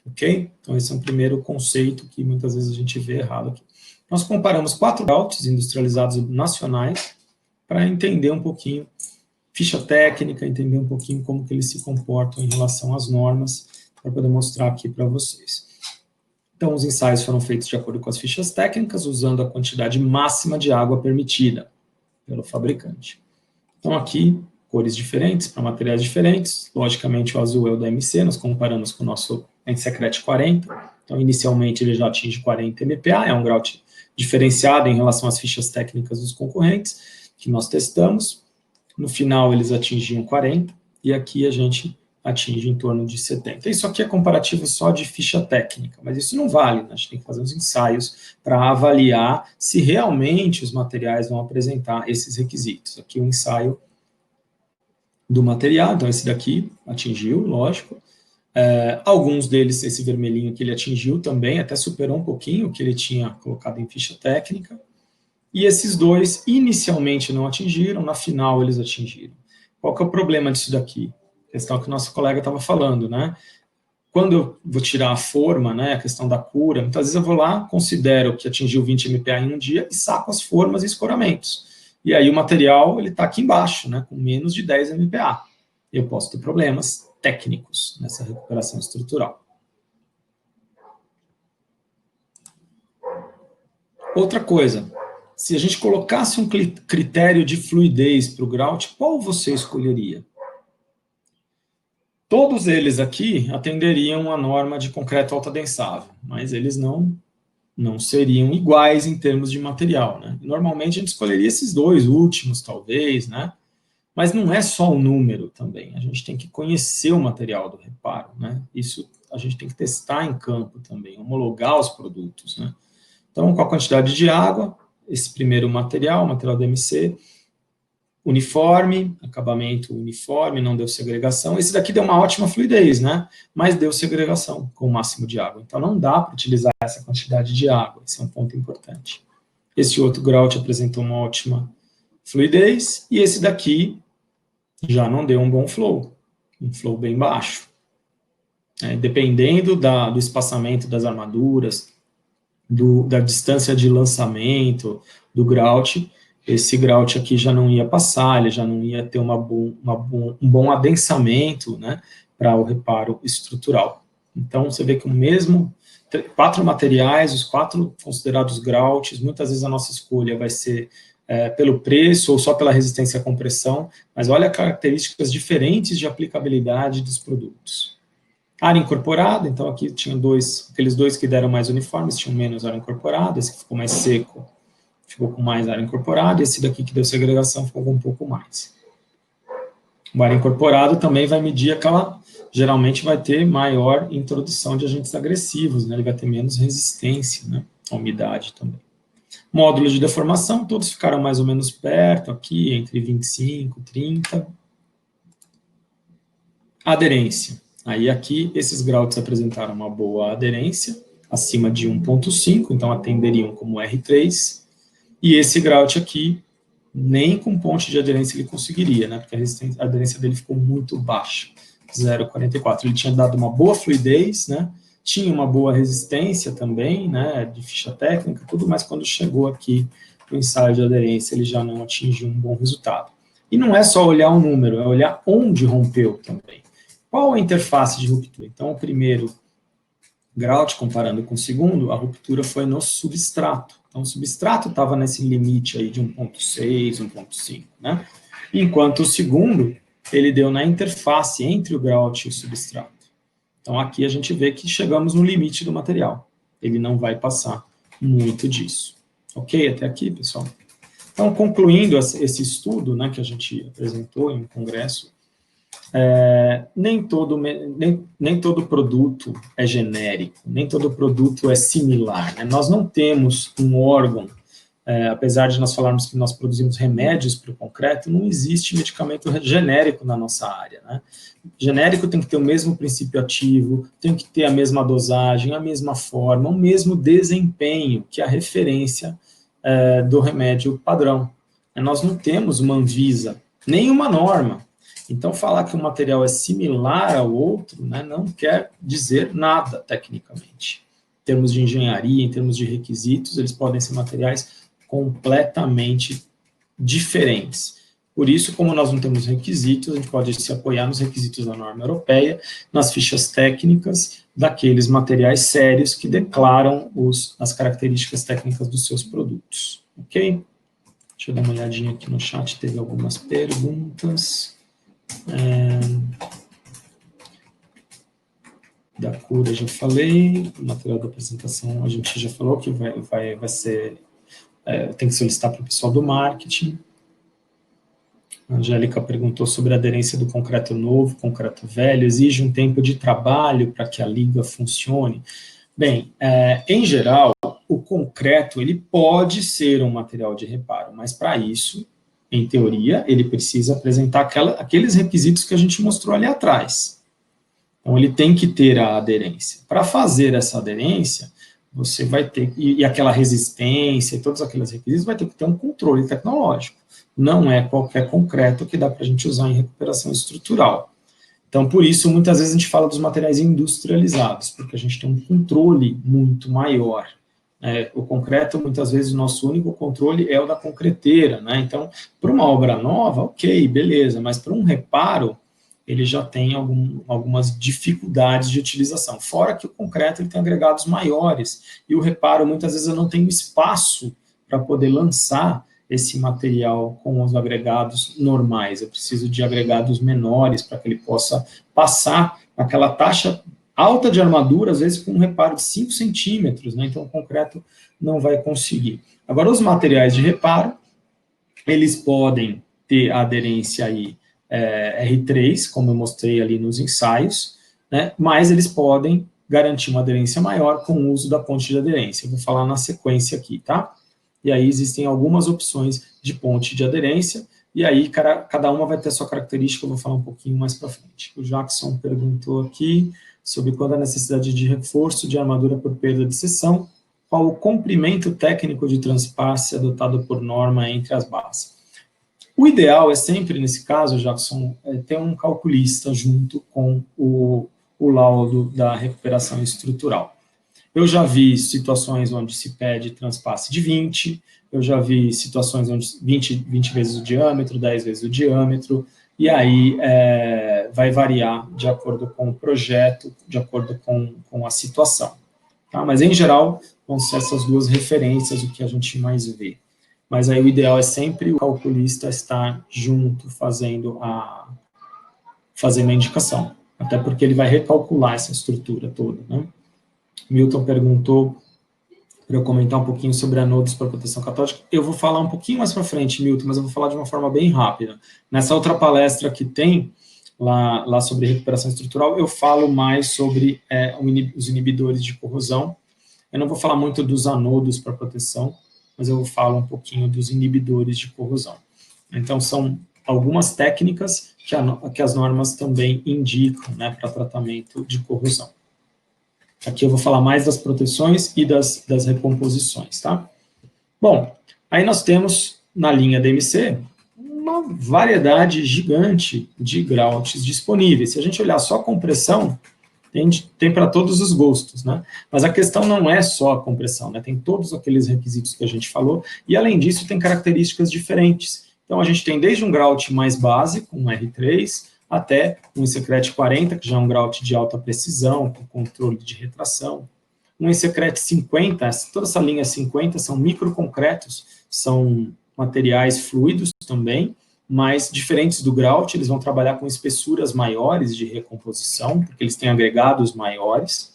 Ok? Então, esse é um primeiro conceito que muitas vezes a gente vê errado aqui. Nós comparamos 4 grouts industrializados nacionais para entender um pouquinho ficha técnica, entender um pouquinho como que eles se comportam em relação às normas, para poder mostrar aqui para vocês. Então, os ensaios foram feitos de acordo com as fichas técnicas, usando a quantidade máxima de água permitida pelo fabricante. Então, aqui, cores diferentes para materiais diferentes. Logicamente, o azul é o da MC, nós comparamos com o nosso NSecret 40. Então, inicialmente, ele já atinge 40 MPa, é um grout diferenciado em relação às fichas técnicas dos concorrentes, que nós testamos. No final, eles atingiam 40, e aqui a gente atinge em torno de 70. Isso aqui é comparativo só de ficha técnica, mas isso não vale, né? A gente tem que fazer uns ensaios para avaliar se realmente os materiais vão apresentar esses requisitos. Aqui o ensaio do material, então esse daqui atingiu, lógico. Alguns deles, esse vermelhinho que ele atingiu também, até superou um pouquinho o que ele tinha colocado em ficha técnica. E esses dois inicialmente não atingiram, na final eles atingiram. Qual que é o problema disso daqui? A questão que o nosso colega estava falando, né? Quando eu vou tirar a forma, né, a questão da cura, muitas vezes eu vou lá, considero que atingiu 20 MPa em um dia e saco as formas e escoramentos. E aí o material ele está aqui embaixo, né, com menos de 10 MPa. Eu posso ter problemas técnicos nessa recuperação estrutural. Outra coisa, se a gente colocasse um critério de fluidez para o grout, qual você escolheria? Todos eles aqui atenderiam a norma de concreto altadensável, mas eles não seriam iguais em termos de material, né? Normalmente a gente escolheria esses dois últimos, talvez, né? Mas não é só o número também, a gente tem que conhecer o material do reparo, né? Isso a gente tem que testar em campo também, homologar os produtos, né? Então, com a quantidade de água, esse primeiro material, o material DMC, uniforme, acabamento uniforme, não deu segregação. Esse daqui deu uma ótima fluidez, né? Mas deu segregação com o máximo de água. Então, não dá para utilizar essa quantidade de água. Esse é um ponto importante. Esse outro grout apresentou uma ótima fluidez, e esse daqui já não deu um bom flow. Um flow bem baixo. Dependendo do espaçamento das armaduras, da distância de lançamento do grout, esse grout aqui já não ia passar, ele já não ia ter um bom adensamento, né, para o reparo estrutural. Então, você vê que o mesmo, 4 materiais, os 4 considerados grouts, muitas vezes a nossa escolha vai ser pelo preço ou só pela resistência à compressão, mas olha características diferentes de aplicabilidade dos produtos. Área incorporada, então aqui tinha aqueles dois que deram mais uniformes, tinham menos área incorporada, esse que ficou mais seco ficou com mais área incorporada, e esse daqui que deu segregação ficou com um pouco mais. O área incorporado também vai medir geralmente vai ter maior introdução de agentes agressivos, né? Ele vai ter menos resistência, né? A umidade também. Módulo de deformação, todos ficaram mais ou menos perto, aqui, entre 25 e 30. Aderência. Aí aqui, esses grouts apresentaram uma boa aderência, acima de 1.5, então atenderiam como R3, e esse grout aqui, nem com ponte de aderência ele conseguiria, né, porque a aderência dele ficou muito baixa, 0,44. Ele tinha dado uma boa fluidez, né, tinha uma boa resistência também, né, de ficha técnica, tudo, mas quando chegou aqui o ensaio de aderência, ele já não atingiu um bom resultado. E não é só olhar o número, é olhar onde rompeu também. Qual a interface de ruptura? Então, o primeiro grout, comparando com o segundo, a ruptura foi no substrato. Então, o substrato estava nesse limite aí de 1.6, 1.5, né? Enquanto o segundo, ele deu na interface entre o grout e o substrato. Então, aqui a gente vê que chegamos no limite do material. Ele não vai passar muito disso. Ok? Até aqui, pessoal? Então, concluindo esse estudo, né, que a gente apresentou em um congresso, nem todo produto é genérico, nem todo produto é similar, né? Nós não temos um órgão, apesar de nós falarmos que nós produzimos remédios para o concreto, não existe medicamento genérico na nossa área, né? Genérico tem que ter o mesmo princípio ativo, tem que ter a mesma dosagem, a mesma forma, o mesmo desempenho, que é a referência do remédio padrão. Nós não temos uma Anvisa, nem uma norma. Então, falar que o material é similar ao outro, né, não quer dizer nada, tecnicamente. Em termos de engenharia, em termos de requisitos, eles podem ser materiais completamente diferentes. Por isso, como nós não temos requisitos, a gente pode se apoiar nos requisitos da norma europeia, nas fichas técnicas daqueles materiais sérios que declaram as características técnicas dos seus produtos. Ok? Deixa eu dar uma olhadinha aqui no chat, teve algumas perguntas. Da cura já falei, o material da apresentação a gente já falou que vai ser, tem que solicitar para o pessoal do marketing. A Angélica perguntou sobre a aderência do concreto novo, concreto velho, exige um tempo de trabalho para que a liga funcione? Bem, em geral, o concreto ele pode ser um material de reparo, mas para isso, em teoria, ele precisa apresentar aqueles requisitos que a gente mostrou ali atrás. Então, ele tem que ter a aderência. Para fazer essa aderência, você vai ter, e aquela resistência, e todos aqueles requisitos, vai ter que ter um controle tecnológico. Não é qualquer concreto que dá para a gente usar em recuperação estrutural. Então, por isso, muitas vezes a gente fala dos materiais industrializados, porque a gente tem um controle muito maior. O concreto, muitas vezes, o nosso único controle é o da concreteira, né? Então, para uma obra nova, ok, beleza, mas para um reparo, ele já tem algumas dificuldades de utilização. Fora que o concreto ele tem agregados maiores, e o reparo, muitas vezes, eu não tenho espaço para poder lançar esse material com os agregados normais. Eu preciso de agregados menores para que ele possa passar aquela taxa alta de armadura, às vezes com um reparo de 5 centímetros, né? Então o concreto não vai conseguir. Agora, os materiais de reparo, eles podem ter a aderência aí, R3, como eu mostrei ali nos ensaios, né? Mas eles podem garantir uma aderência maior com o uso da ponte de aderência. Eu vou falar na sequência aqui, tá? E aí existem algumas opções de ponte de aderência, e aí cada uma vai ter a sua característica, eu vou falar um pouquinho mais para frente. O Jackson perguntou aqui sobre quando a necessidade de reforço de armadura por perda de seção, qual o comprimento técnico de transpasse adotado por norma entre as barras. O ideal é sempre, nesse caso, Jackson, ter um calculista junto com o laudo da recuperação estrutural. Eu já vi situações onde se pede transpasse de 20, eu já vi situações onde 20 vezes o diâmetro, 10 vezes o diâmetro, e aí vai variar de acordo com o projeto, de acordo com a situação. Tá? Mas, em geral, vão ser essas duas referências o que a gente mais vê. Mas aí o ideal é sempre o calculista estar junto fazendo a indicação, até porque ele vai recalcular essa estrutura toda, né? Milton perguntou para eu comentar um pouquinho sobre anodos para proteção catódica. Eu vou falar um pouquinho mais para frente, Milton, mas eu vou falar de uma forma bem rápida. Nessa outra palestra que tem, lá sobre recuperação estrutural, eu falo mais sobre os inibidores de corrosão. Eu não vou falar muito dos anodos para proteção, mas eu falo um pouquinho dos inibidores de corrosão. Então, são algumas técnicas que as normas também indicam, né, para tratamento de corrosão. Aqui eu vou falar mais das proteções e das recomposições, tá? Bom, aí nós temos, na linha DMC, uma variedade gigante de grouts disponíveis. Se a gente olhar só a compressão, tem para todos os gostos, né? Mas a questão não é só a compressão, né? Tem todos aqueles requisitos que a gente falou, e além disso tem características diferentes. Então a gente tem desde um grout mais básico, um R3, até um Secret 40, que já é um grout de alta precisão, com controle de retração. Um Secret 50, toda essa linha 50 são microconcretos, são materiais fluidos também, mas diferentes do grout, eles vão trabalhar com espessuras maiores de recomposição, porque eles têm agregados maiores,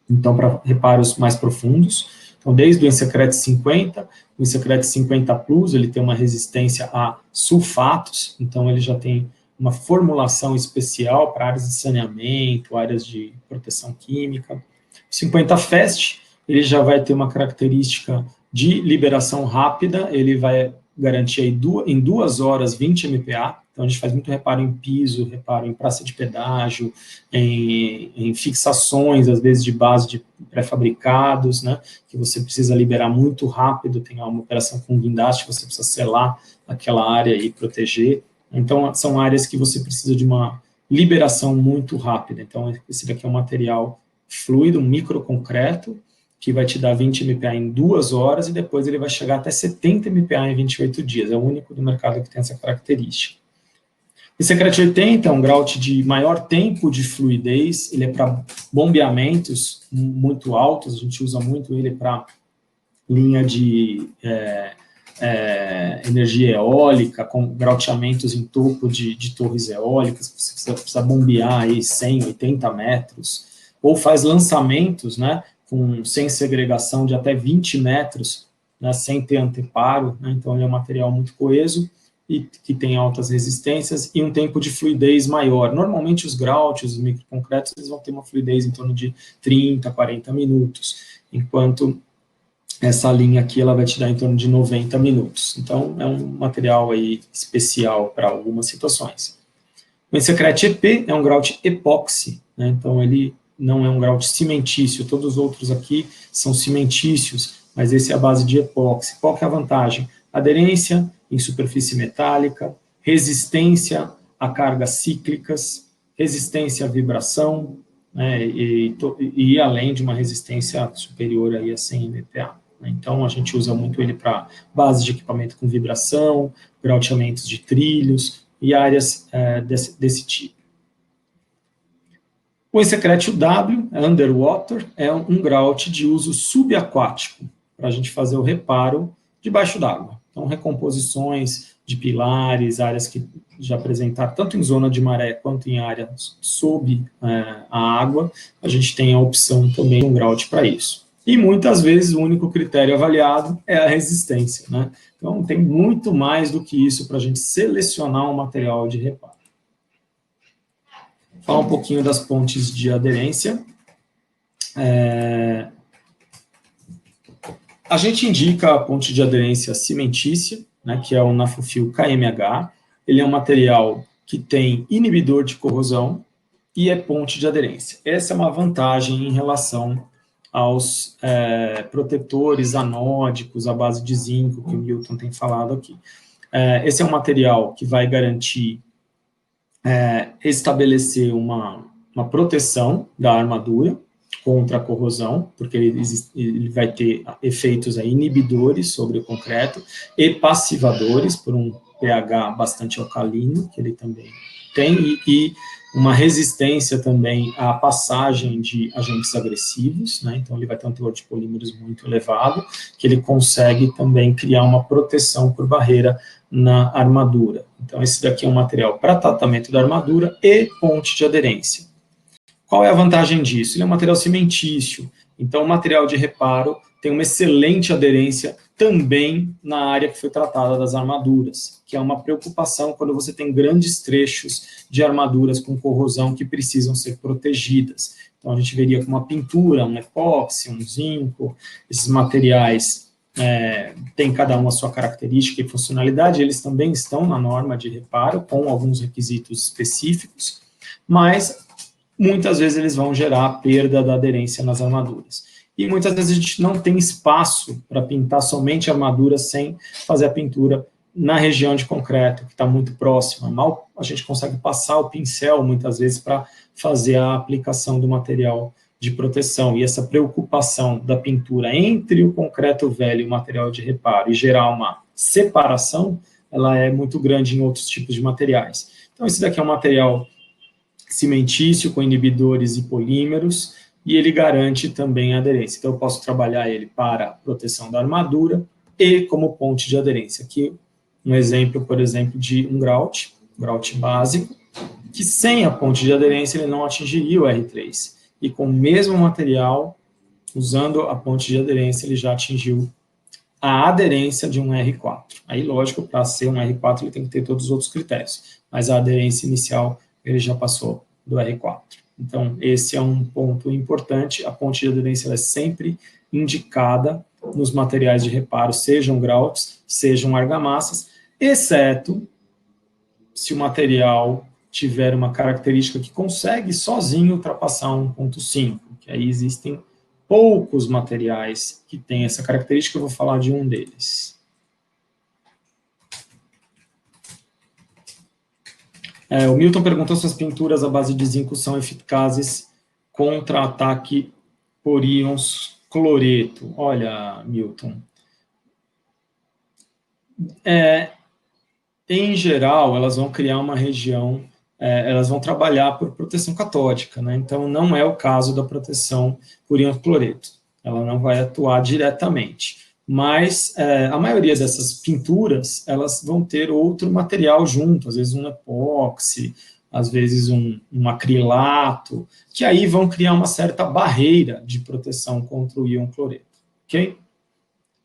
então para reparos mais profundos. Então, desde o Ensecret 50, o Ensecret 50 Plus, ele tem uma resistência a sulfatos, então ele já tem uma formulação especial para áreas de saneamento, áreas de proteção química. O 50 Fast, ele já vai ter uma característica de liberação rápida, ele vai garantir aí em 2 horas 20 MPa, então a gente faz muito reparo em piso, reparo em praça de pedágio, em fixações, às vezes de base de pré-fabricados, né, que você precisa liberar muito rápido, tem uma operação com guindaste, você precisa selar aquela área e proteger, então são áreas que você precisa de uma liberação muito rápida, então esse daqui é um material fluido, um microconcreto, que vai te dar 20 MPa em 2 horas e depois ele vai chegar até 70 MPa em 28 dias. É o único do mercado que tem essa característica. O Ensecret 80 é um grout de maior tempo de fluidez, ele é para bombeamentos muito altos, a gente usa muito ele para linha de energia eólica, com grouteamentos em topo de torres eólicas, você precisa bombear aí 100, 80 metros, ou faz lançamentos, né, sem segregação de até 20 metros, né, sem ter anteparo, né, então ele é um material muito coeso e que tem altas resistências e um tempo de fluidez maior. Normalmente os groutes, os microconcretos, eles vão ter uma fluidez em torno de 30, 40 minutos, enquanto essa linha aqui ela vai te dar em torno de 90 minutos. Então é um material aí especial para algumas situações. O Ensecret EP é um grout epóxi, né, então ele não é um grout cimentício, todos os outros aqui são cimentícios, mas esse é a base de epóxi. Qual que é a vantagem? Aderência em superfície metálica, resistência a cargas cíclicas, resistência à vibração, né, e além de uma resistência superior aí a 100 MPa. Então, a gente usa muito ele para base de equipamento com vibração, grouteamentos de trilhos e áreas desse tipo. O Ensecret UW, Underwater, é um grout de uso subaquático, para a gente fazer o reparo debaixo d'água. Então, recomposições de pilares, áreas que já apresentaram, tanto em zona de maré quanto em área sob a água, a gente tem a opção também de um grout para isso. E muitas vezes o único critério avaliado é a resistência, né? Então, tem muito mais do que isso para a gente selecionar um material de reparo. Falar um pouquinho das pontes de aderência. A gente indica a ponte de aderência cimentícia, né, que é o Nafofil KMH. Ele é um material que tem inibidor de corrosão e é ponte de aderência. Essa é uma vantagem em relação aos protetores anódicos à base de zinco, que o Milton tem falado aqui. Esse é um material que vai garantir estabelecer uma proteção da armadura contra a corrosão, porque ele vai ter efeitos inibidores sobre o concreto e passivadores por um pH bastante alcalino, que ele também tem, e uma resistência também à passagem de agentes agressivos, né? Então ele vai ter um teor de polímeros muito elevado, que ele consegue também criar uma proteção por barreira na armadura. Então esse daqui é um material para tratamento da armadura e ponte de aderência. Qual é a vantagem disso? Ele é um material cimentício, então o material de reparo tem uma excelente aderência também na área que foi tratada das armaduras, que é uma preocupação quando você tem grandes trechos de armaduras com corrosão que precisam ser protegidas. Então a gente veria com uma pintura, um epóxi, um zinco, esses materiais têm cada um a sua característica e funcionalidade, eles também estão na norma de reparo, com alguns requisitos específicos, mas muitas vezes eles vão gerar perda da aderência nas armaduras. E muitas vezes a gente não tem espaço para pintar somente a armadura sem fazer a pintura na região de concreto, que está muito próxima. Mal a gente consegue passar o pincel, muitas vezes, para fazer a aplicação do material de proteção. E essa preocupação da pintura entre o concreto velho e o material de reparo e gerar uma separação, ela é muito grande em outros tipos de materiais. Então, esse daqui é um material cimentício, com inibidores e polímeros, e ele garante também a aderência. Então, eu posso trabalhar ele para proteção da armadura e como ponte de aderência. Aqui, um exemplo, por exemplo, de um grout básico, que sem a ponte de aderência ele não atingiria o R3. E com o mesmo material, usando a ponte de aderência, ele já atingiu a aderência de um R4. Aí, lógico, para ser um R4, ele tem que ter todos os outros critérios, mas a aderência inicial, ele já passou do R4. Então, esse é um ponto importante, a ponte de aderência ela é sempre indicada nos materiais de reparo, sejam grouts, sejam argamassas, exceto se o material tiver uma característica que consegue sozinho ultrapassar 1.5, que aí existem poucos materiais que têm essa característica, eu vou falar de um deles. O Milton perguntou se as pinturas à base de zinco são eficazes contra ataque por íons cloreto. Olha, Milton, em geral, elas vão criar uma região, elas vão trabalhar por proteção catódica, né? Então, não é o caso da proteção por íon cloreto. Ela não vai atuar diretamente. Mas a maioria dessas pinturas, elas vão ter outro material junto, às vezes um epóxi, às vezes um acrilato, que aí vão criar uma certa barreira de proteção contra o íon cloreto, ok?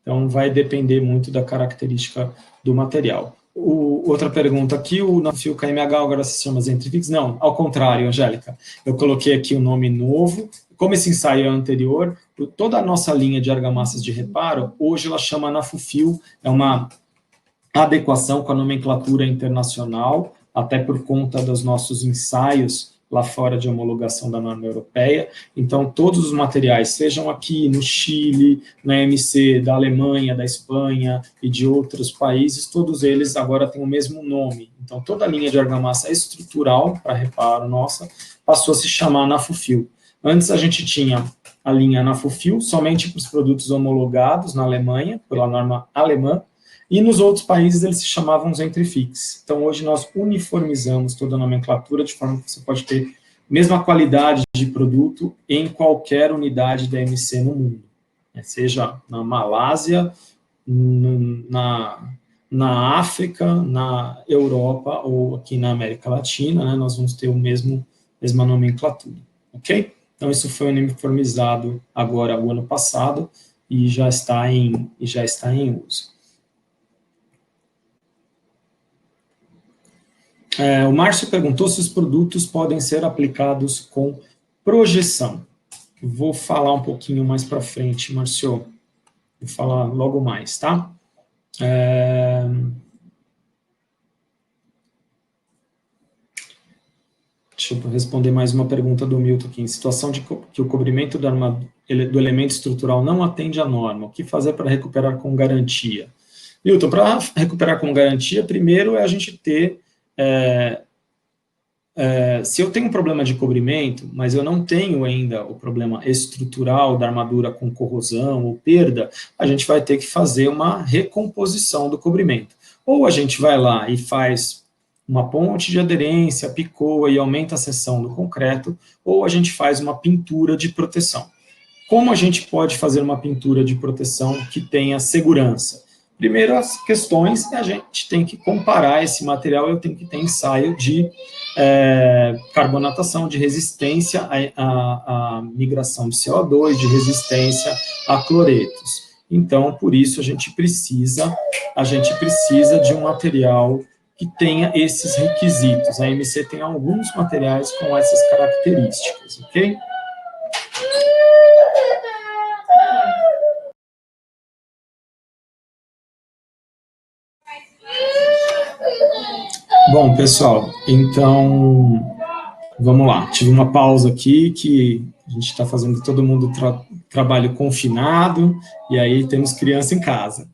Então, vai depender muito da característica do material. Outra pergunta aqui, o Nafio KMH agora se chama Zentrifix? Não, ao contrário, Angélica. Eu coloquei aqui o nome novo. Como esse ensaio é anterior, toda a nossa linha de argamassas de reparo, hoje ela chama Nafufil, é uma adequação com a nomenclatura internacional, até por conta dos nossos ensaios lá fora de homologação da norma europeia. Então, todos os materiais, sejam aqui no Chile, na MC da Alemanha, da Espanha e de outros países, todos eles agora têm o mesmo nome. Então, toda a linha de argamassa estrutural para reparo nossa passou a se chamar Nafufil. Antes a gente tinha a linha Nafufil somente para os produtos homologados na Alemanha, pela norma alemã, e nos outros países eles se chamavam Zentrifix. Então, hoje nós uniformizamos toda a nomenclatura de forma que você pode ter a mesma qualidade de produto em qualquer unidade da MC no mundo. Seja na Malásia, na África, na Europa ou aqui na América Latina, né, nós vamos ter mesma nomenclatura, ok? Então, isso foi uniformizado agora o ano passado e já está em uso. O Márcio perguntou se os produtos podem ser aplicados com projeção. Vou falar um pouquinho mais para frente, Márcio. Vou falar logo mais, tá? Deixa eu responder mais uma pergunta do Milton aqui. Em situação de que o cobrimento do elemento estrutural não atende à norma, o que fazer para recuperar com garantia? Milton, para recuperar com garantia, primeiro é a gente ter... se eu tenho um problema de cobrimento, mas eu não tenho ainda o problema estrutural da armadura com corrosão ou perda, a gente vai ter que fazer uma recomposição do cobrimento. Ou a gente vai lá e faz uma ponte de aderência, picoa e aumenta a seção do concreto, ou a gente faz uma pintura de proteção. Como a gente pode fazer uma pintura de proteção que tenha segurança? Primeiro, as questões, a gente tem que comparar esse material, eu tenho que ter ensaio de carbonatação, de resistência à migração de CO2, de resistência a cloretos. Então, por isso, a gente precisa de um material que tenha esses requisitos. A MC tem alguns materiais com essas características, ok? Bom, pessoal, então, vamos lá. Tive uma pausa aqui, que a gente está fazendo todo mundo trabalho confinado, e aí temos criança em casa.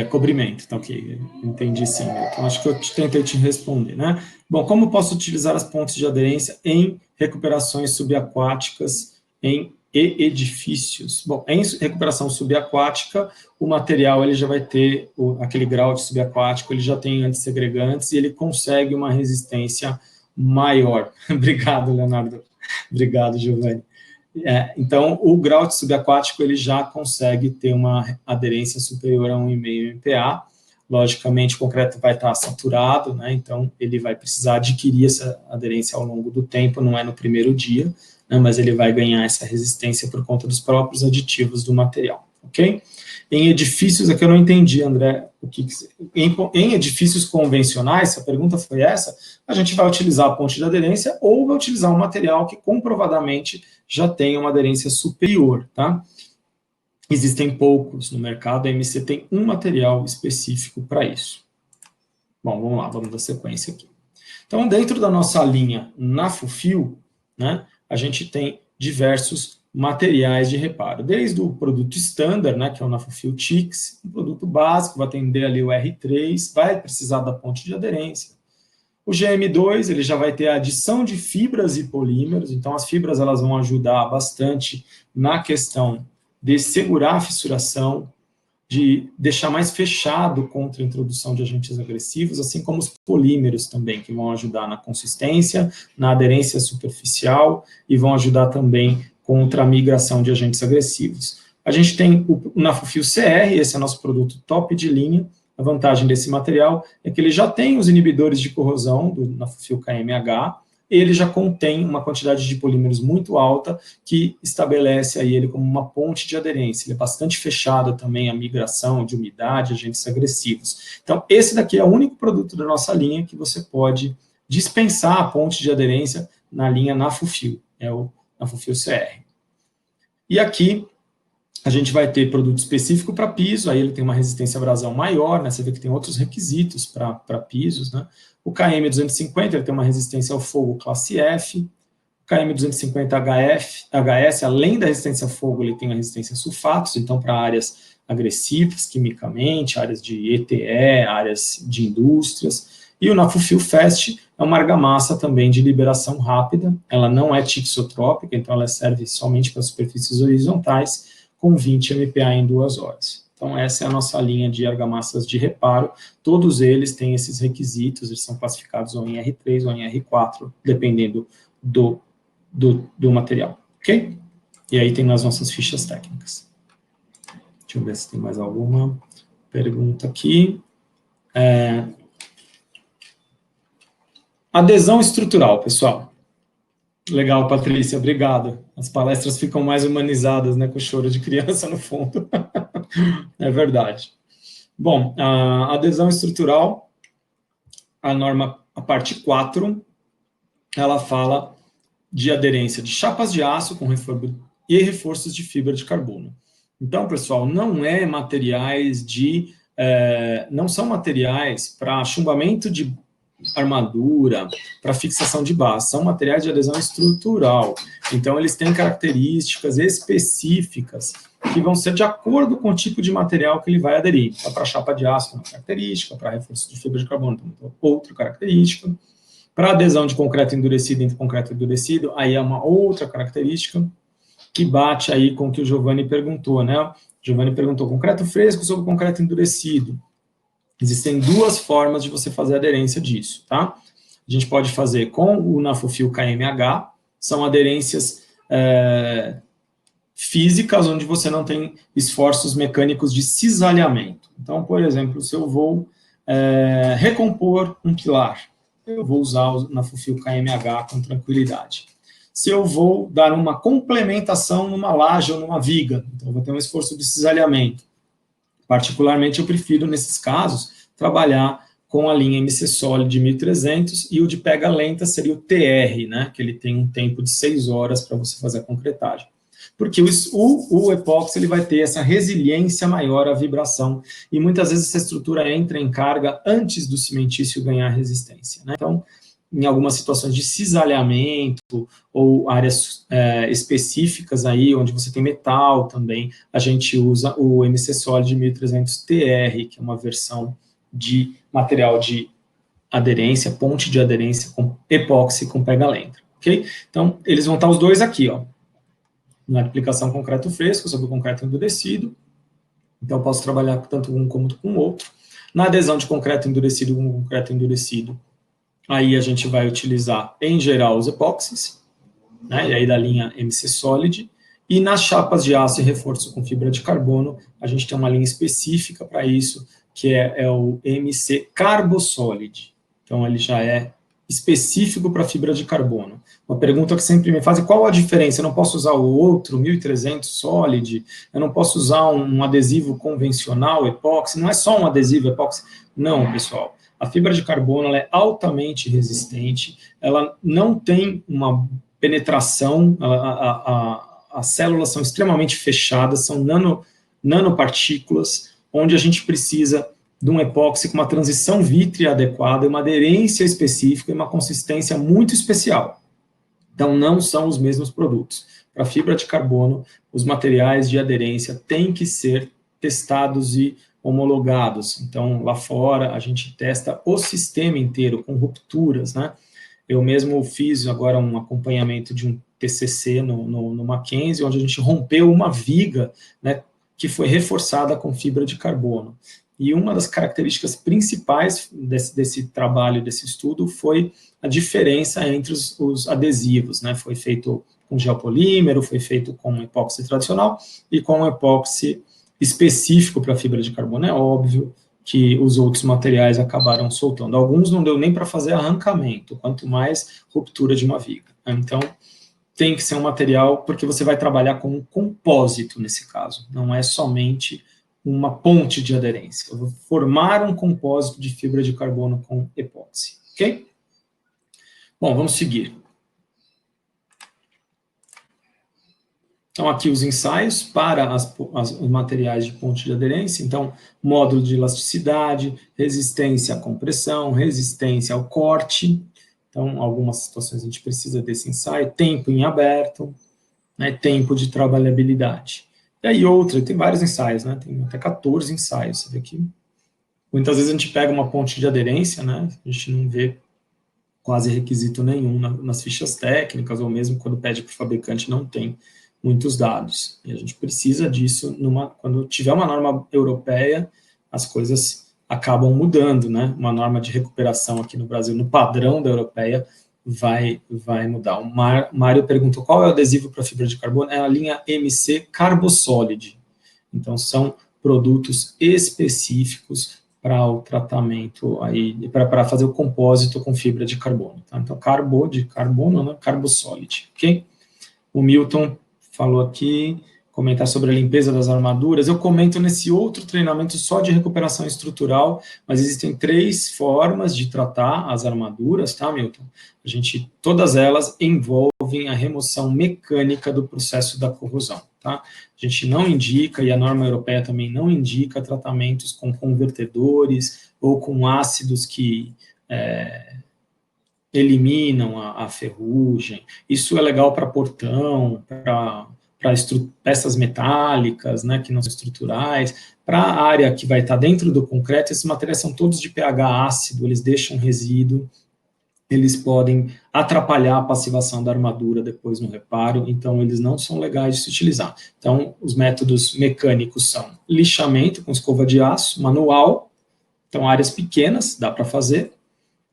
Cobrimento, tá ok, entendi sim. Então, acho que eu tentei te responder, né? Bom, como posso utilizar as pontes de aderência em recuperações subaquáticas em edifícios? Bom, em recuperação subaquática, o material ele já vai ter aquele grau de subaquático, ele já tem antissegregantes e ele consegue uma resistência maior. Obrigado, Leonardo. Obrigado, Giovanni. Então, o grau de subaquático ele já consegue ter uma aderência superior a 1,5 MPa. Logicamente, o concreto vai estar saturado, né? Então ele vai precisar adquirir essa aderência ao longo do tempo, não é no primeiro dia, né, mas ele vai ganhar essa resistência por conta dos próprios aditivos do material, ok? Em edifícios, aqui eu não entendi, André, em edifícios convencionais, se a pergunta foi essa, a gente vai utilizar a ponte de aderência ou vai utilizar um material que comprovadamente já tem uma aderência superior, tá? Existem poucos no mercado, a MC tem um material específico para isso. Bom, vamos lá, vamos dar sequência aqui. Então, dentro da nossa linha Nafufil, né, a gente tem diversos materiais de reparo, desde o produto standard, né, que é o Nafufil TIX, um produto básico, vai atender ali o R3, vai precisar da ponte de aderência. O GM2, ele já vai ter a adição de fibras e polímeros, então as fibras elas vão ajudar bastante na questão de segurar a fissuração, de deixar mais fechado contra a introdução de agentes agressivos, assim como os polímeros também, que vão ajudar na consistência, na aderência superficial e vão ajudar também contra a migração de agentes agressivos. A gente tem o Nafufil CR, esse é nosso produto top de linha. A vantagem desse material é que ele já tem os inibidores de corrosão do Nafufil KMH, ele já contém uma quantidade de polímeros muito alta, que estabelece aí ele como uma ponte de aderência. Ele é bastante fechado também à migração de umidade, agentes agressivos. Então, esse daqui é o único produto da nossa linha que você pode dispensar a ponte de aderência na linha Nafufil, é o Nafufil CR. E aqui, a gente vai ter produto específico para piso, aí ele tem uma resistência à abrasão maior, né? Você vê que tem outros requisitos para pisos, né? O KM250 ele tem uma resistência ao fogo classe F, o KM250HS, além da resistência ao fogo, ele tem a resistência a sulfatos, então para áreas agressivas, quimicamente, áreas de ETE, áreas de indústrias. E o Nafufil Fast é uma argamassa também de liberação rápida, ela não é tixotrópica, então ela serve somente para superfícies horizontais, com 20 MPa em 2 horas. Então, essa é a nossa linha de argamassas de reparo. Todos eles têm esses requisitos, eles são classificados ou em R3 ou em R4, dependendo do material, ok? E aí tem nas nossas fichas técnicas. Deixa eu ver se tem mais alguma pergunta aqui. Adesão estrutural, pessoal. Legal, Patrícia, obrigado. As palestras ficam mais humanizadas, né, com o choro de criança no fundo. É verdade. Bom, a adesão estrutural, a norma, a parte 4, ela fala de aderência de chapas de aço com reforço e reforços de fibra de carbono. Então, pessoal, não são materiais para chumbamento de armadura, para fixação de base, são materiais de adesão estrutural. Então, eles têm características específicas que vão ser de acordo com o tipo de material que ele vai aderir. Então, para chapa de aço, uma característica, para reforço de fibra de carbono, outra característica. Para adesão de concreto endurecido entre concreto endurecido, aí é uma outra característica que bate aí com o que o Giovanni perguntou, né? O Giovanni perguntou, concreto fresco sobre concreto endurecido. Existem duas formas de você fazer a aderência disso, tá? A gente pode fazer com o Nafufil KMH, são aderências físicas, onde você não tem esforços mecânicos de cisalhamento. Então, por exemplo, se eu vou recompor um pilar, eu vou usar o Nafufil KMH com tranquilidade. Se eu vou dar uma complementação numa laje ou numa viga, então eu vou ter um esforço de cisalhamento. Particularmente, eu prefiro, nesses casos, trabalhar com a linha MC Solid 1300 e o de pega lenta seria o TR, né, que ele tem um tempo de 6 horas para você fazer a concretagem. Porque o epóxi ele vai ter essa resiliência maior à vibração e muitas vezes essa estrutura entra em carga antes do cimentício ganhar resistência, né? Então, em algumas situações de cisalhamento ou áreas específicas aí, onde você tem metal também, a gente usa o MC Solid 1300 TR, que é uma versão de material de aderência, ponte de aderência com epóxi com pega lenta, ok? Então, eles vão estar os dois aqui, ó, na aplicação concreto fresco sobre o concreto endurecido, então eu posso trabalhar tanto um como com o outro. Na adesão de concreto endurecido com concreto endurecido, aí a gente vai utilizar, em geral, os epóxis, né, e aí da linha MC Solid, e nas chapas de aço e reforço com fibra de carbono, a gente tem uma linha específica para isso, que é o MC Carbosolid. Então, ele já é específico para fibra de carbono. Uma pergunta que sempre me fazem, qual a diferença? Eu não posso usar o outro, 1300 Solid, eu não posso usar um adesivo convencional, epóxi, não é só um adesivo epóxi. Não, pessoal, a fibra de carbono ela é altamente resistente, ela não tem uma penetração, as células são extremamente fechadas, são nanopartículas, onde a gente precisa de um epóxi com uma transição vítrea adequada, uma aderência específica e uma consistência muito especial. Então, não são os mesmos produtos. Para fibra de carbono, os materiais de aderência têm que ser testados e homologados. Então, lá fora, a gente testa o sistema inteiro, com rupturas, né? Eu mesmo fiz agora um acompanhamento de um TCC no Mackenzie, onde a gente rompeu uma viga, né, que foi reforçada com fibra de carbono. E uma das características principais desse trabalho, desse estudo, foi a diferença entre os adesivos, né? Foi feito com geopolímero, foi feito com epóxi tradicional e com epóxi específico para fibra de carbono. É óbvio que os outros materiais acabaram soltando. Alguns não deu nem para fazer arrancamento, quanto mais ruptura de uma viga. Então, tem que ser um material, porque você vai trabalhar com um compósito nesse caso, não é somente uma ponte de aderência. Eu vou formar um compósito de fibra de carbono com epóxi, ok? Bom, vamos seguir. Então, aqui os ensaios para os materiais de ponte de aderência. Então, módulo de elasticidade, resistência à compressão, resistência ao corte. Então, algumas situações a gente precisa desse ensaio. Tempo em aberto, né, tempo de trabalhabilidade. E aí outra, tem vários ensaios, né? Tem até 14 ensaios, você vê aqui. Muitas vezes a gente pega uma ponte de aderência, né? A gente não vê quase requisito nenhum nas fichas técnicas, ou mesmo quando pede para o fabricante não tem muitos dados. E a gente precisa disso quando tiver uma norma europeia, as coisas acabam mudando, né? Uma norma de recuperação aqui no Brasil, no padrão da europeia, vai mudar. O Mário perguntou qual é o adesivo para fibra de carbono? É a linha MC Carbosolid. Então, são produtos específicos para o tratamento, para fazer o compósito com fibra de carbono. Tá? Então, de carbono, né? Carbosolid, ok? O Milton falou aqui, comentar sobre a limpeza das armaduras. Eu comento nesse outro treinamento só de recuperação estrutural, mas existem 3 formas de tratar as armaduras, tá, Milton? Todas elas envolvem a remoção mecânica do processo da corrosão, tá? A gente não indica, e a norma europeia também não indica, tratamentos com convertedores ou com ácidos que eliminam a ferrugem. Isso é legal para portão, para peças metálicas, né, que não são estruturais. Para a área que vai estar dentro do concreto, esses materiais são todos de pH ácido, eles deixam resíduo, eles podem atrapalhar a passivação da armadura depois no reparo, então eles não são legais de se utilizar. Então, os métodos mecânicos são lixamento com escova de aço, manual, então áreas pequenas, dá para fazer,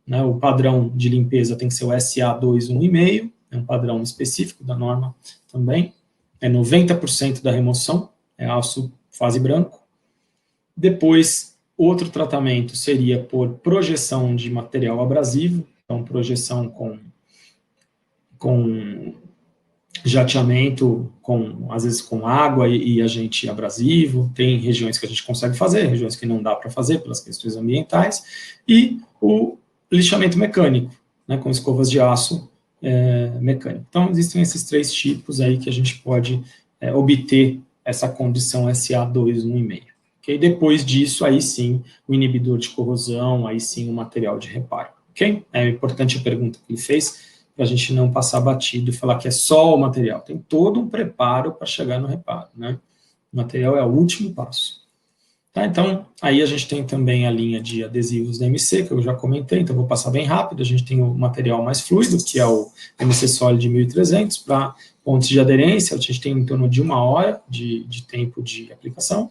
né, o padrão de limpeza tem que ser o SA215, é um padrão específico da norma também, é 90% da remoção, é aço fase branco. Depois, outro tratamento seria por projeção de material abrasivo, então projeção com jateamento, às vezes com água e agente abrasivo, tem regiões que a gente consegue fazer, regiões que não dá para fazer pelas questões ambientais, e o lixamento mecânico, né, com escovas de aço mecânico. Então, existem esses 3 tipos aí que a gente pode obter essa condição SA215. Okay? Depois disso, aí sim, o inibidor de corrosão, aí sim o material de reparo. Okay? É importante a pergunta que ele fez, para a gente não passar batido e falar que é só o material. Tem todo um preparo para chegar no reparo, né? O material é o último passo. Tá, então, aí a gente tem também a linha de adesivos da MC, que eu já comentei, então vou passar bem rápido. A gente tem o material mais fluido, que é o MC Solid 1300, para pontos de aderência, a gente tem em torno de 1 hora de tempo de aplicação.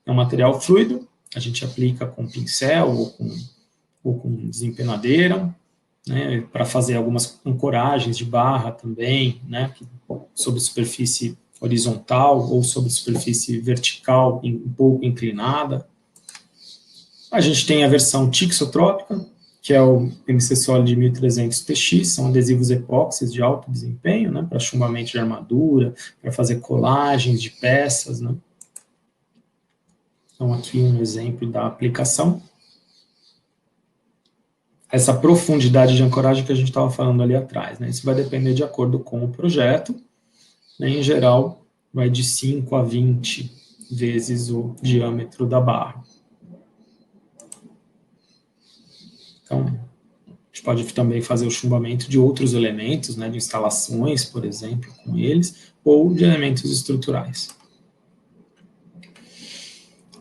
É um material fluido, a gente aplica com pincel ou com desempenadeira, né, para fazer algumas ancoragens de barra também, né, sobre superfície horizontal ou sobre superfície vertical um pouco inclinada. A gente tem a versão tixotrópica, que é o MC Solid 1300TX, são adesivos epóxis de alto desempenho, né, para chumbamento de armadura, para fazer colagens de peças, né. Então, aqui um exemplo da aplicação. Essa profundidade de ancoragem que a gente estava falando ali atrás, né, isso vai depender de acordo com o projeto, né, em geral, vai de 5 a 20 vezes o diâmetro da barra. Então, a gente pode também fazer o chumbamento de outros elementos, né, de instalações, por exemplo, com eles, ou de elementos estruturais.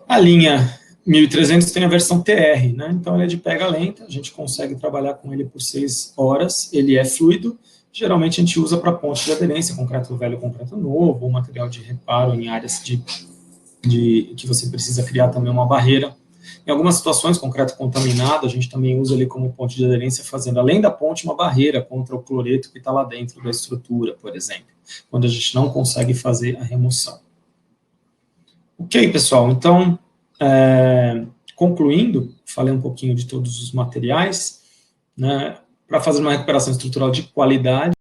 A linha 1300 tem a versão TR, né, então ele é de pega lenta, a gente consegue trabalhar com ele por 6 horas, ele é fluido, geralmente a gente usa para ponte de aderência, concreto velho, concreto novo, ou material de reparo em áreas que você precisa criar também uma barreira. Em algumas situações, concreto contaminado, a gente também usa ele como ponte de aderência, fazendo, além da ponte, uma barreira contra o cloreto que está lá dentro da estrutura, por exemplo, quando a gente não consegue fazer a remoção. Ok, pessoal, então, concluindo, falei um pouquinho de todos os materiais, né, para fazer uma recuperação estrutural de qualidade,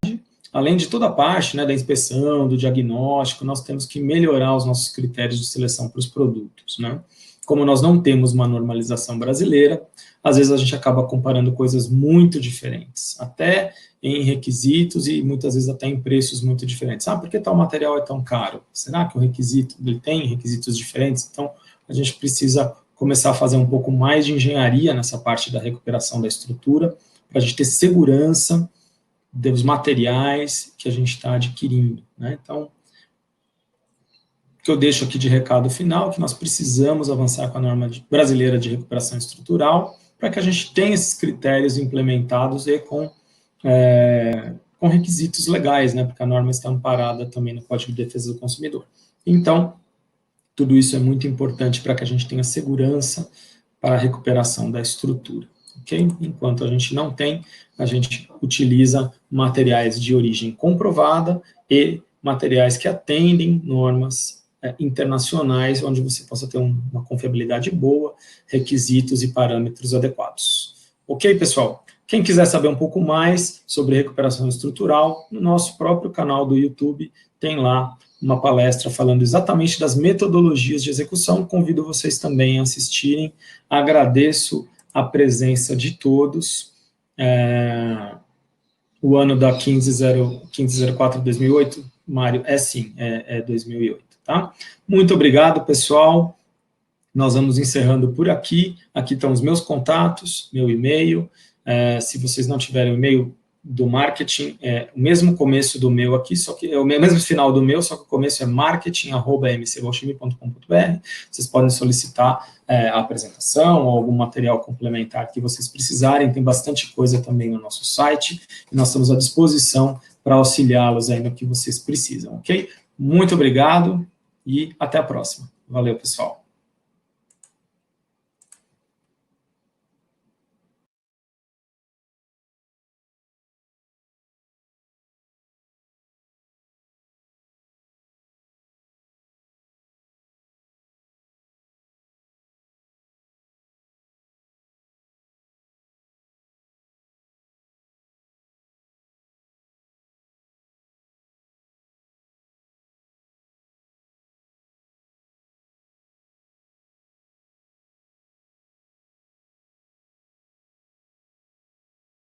além de toda a parte, né, da inspeção, do diagnóstico, nós temos que melhorar os nossos critérios de seleção para os produtos, né. Como nós não temos uma normalização brasileira, às vezes a gente acaba comparando coisas muito diferentes, até em requisitos e muitas vezes até em preços muito diferentes. Ah, por que tal material é tão caro? Será que o requisito ele tem requisitos diferentes? Então, a gente precisa começar a fazer um pouco mais de engenharia nessa parte da recuperação da estrutura, para a gente ter segurança dos materiais que a gente está adquirindo, né? Então, o que eu deixo aqui de recado final, que nós precisamos avançar com a norma brasileira de recuperação estrutural, para que a gente tenha esses critérios implementados e com requisitos legais, né, porque a norma está amparada também no Código de Defesa do Consumidor. Então, tudo isso é muito importante para que a gente tenha segurança para a recuperação da estrutura, ok? Enquanto a gente não tem, a gente utiliza materiais de origem comprovada e materiais que atendem normas internacionais, onde você possa ter uma confiabilidade boa, requisitos e parâmetros adequados. Ok, pessoal? Quem quiser saber um pouco mais sobre recuperação estrutural, no nosso próprio canal do YouTube tem lá uma palestra falando exatamente das metodologias de execução, convido vocês também a assistirem, agradeço a presença de todos, o ano da 1504 de 2008, Mário, sim, é 2008, tá? Muito obrigado, pessoal, nós vamos encerrando por aqui estão os meus contatos, meu e-mail, se vocês não tiverem o e-mail do marketing, o mesmo começo do meu aqui, só que é o mesmo final do meu, só que o começo é marketing@mcbauchimie.com.br, vocês podem solicitar a apresentação ou algum material complementar que vocês precisarem, tem bastante coisa também no nosso site, e nós estamos à disposição para auxiliá-los aí no que vocês precisam, ok? Muito obrigado e até a próxima. Valeu, pessoal.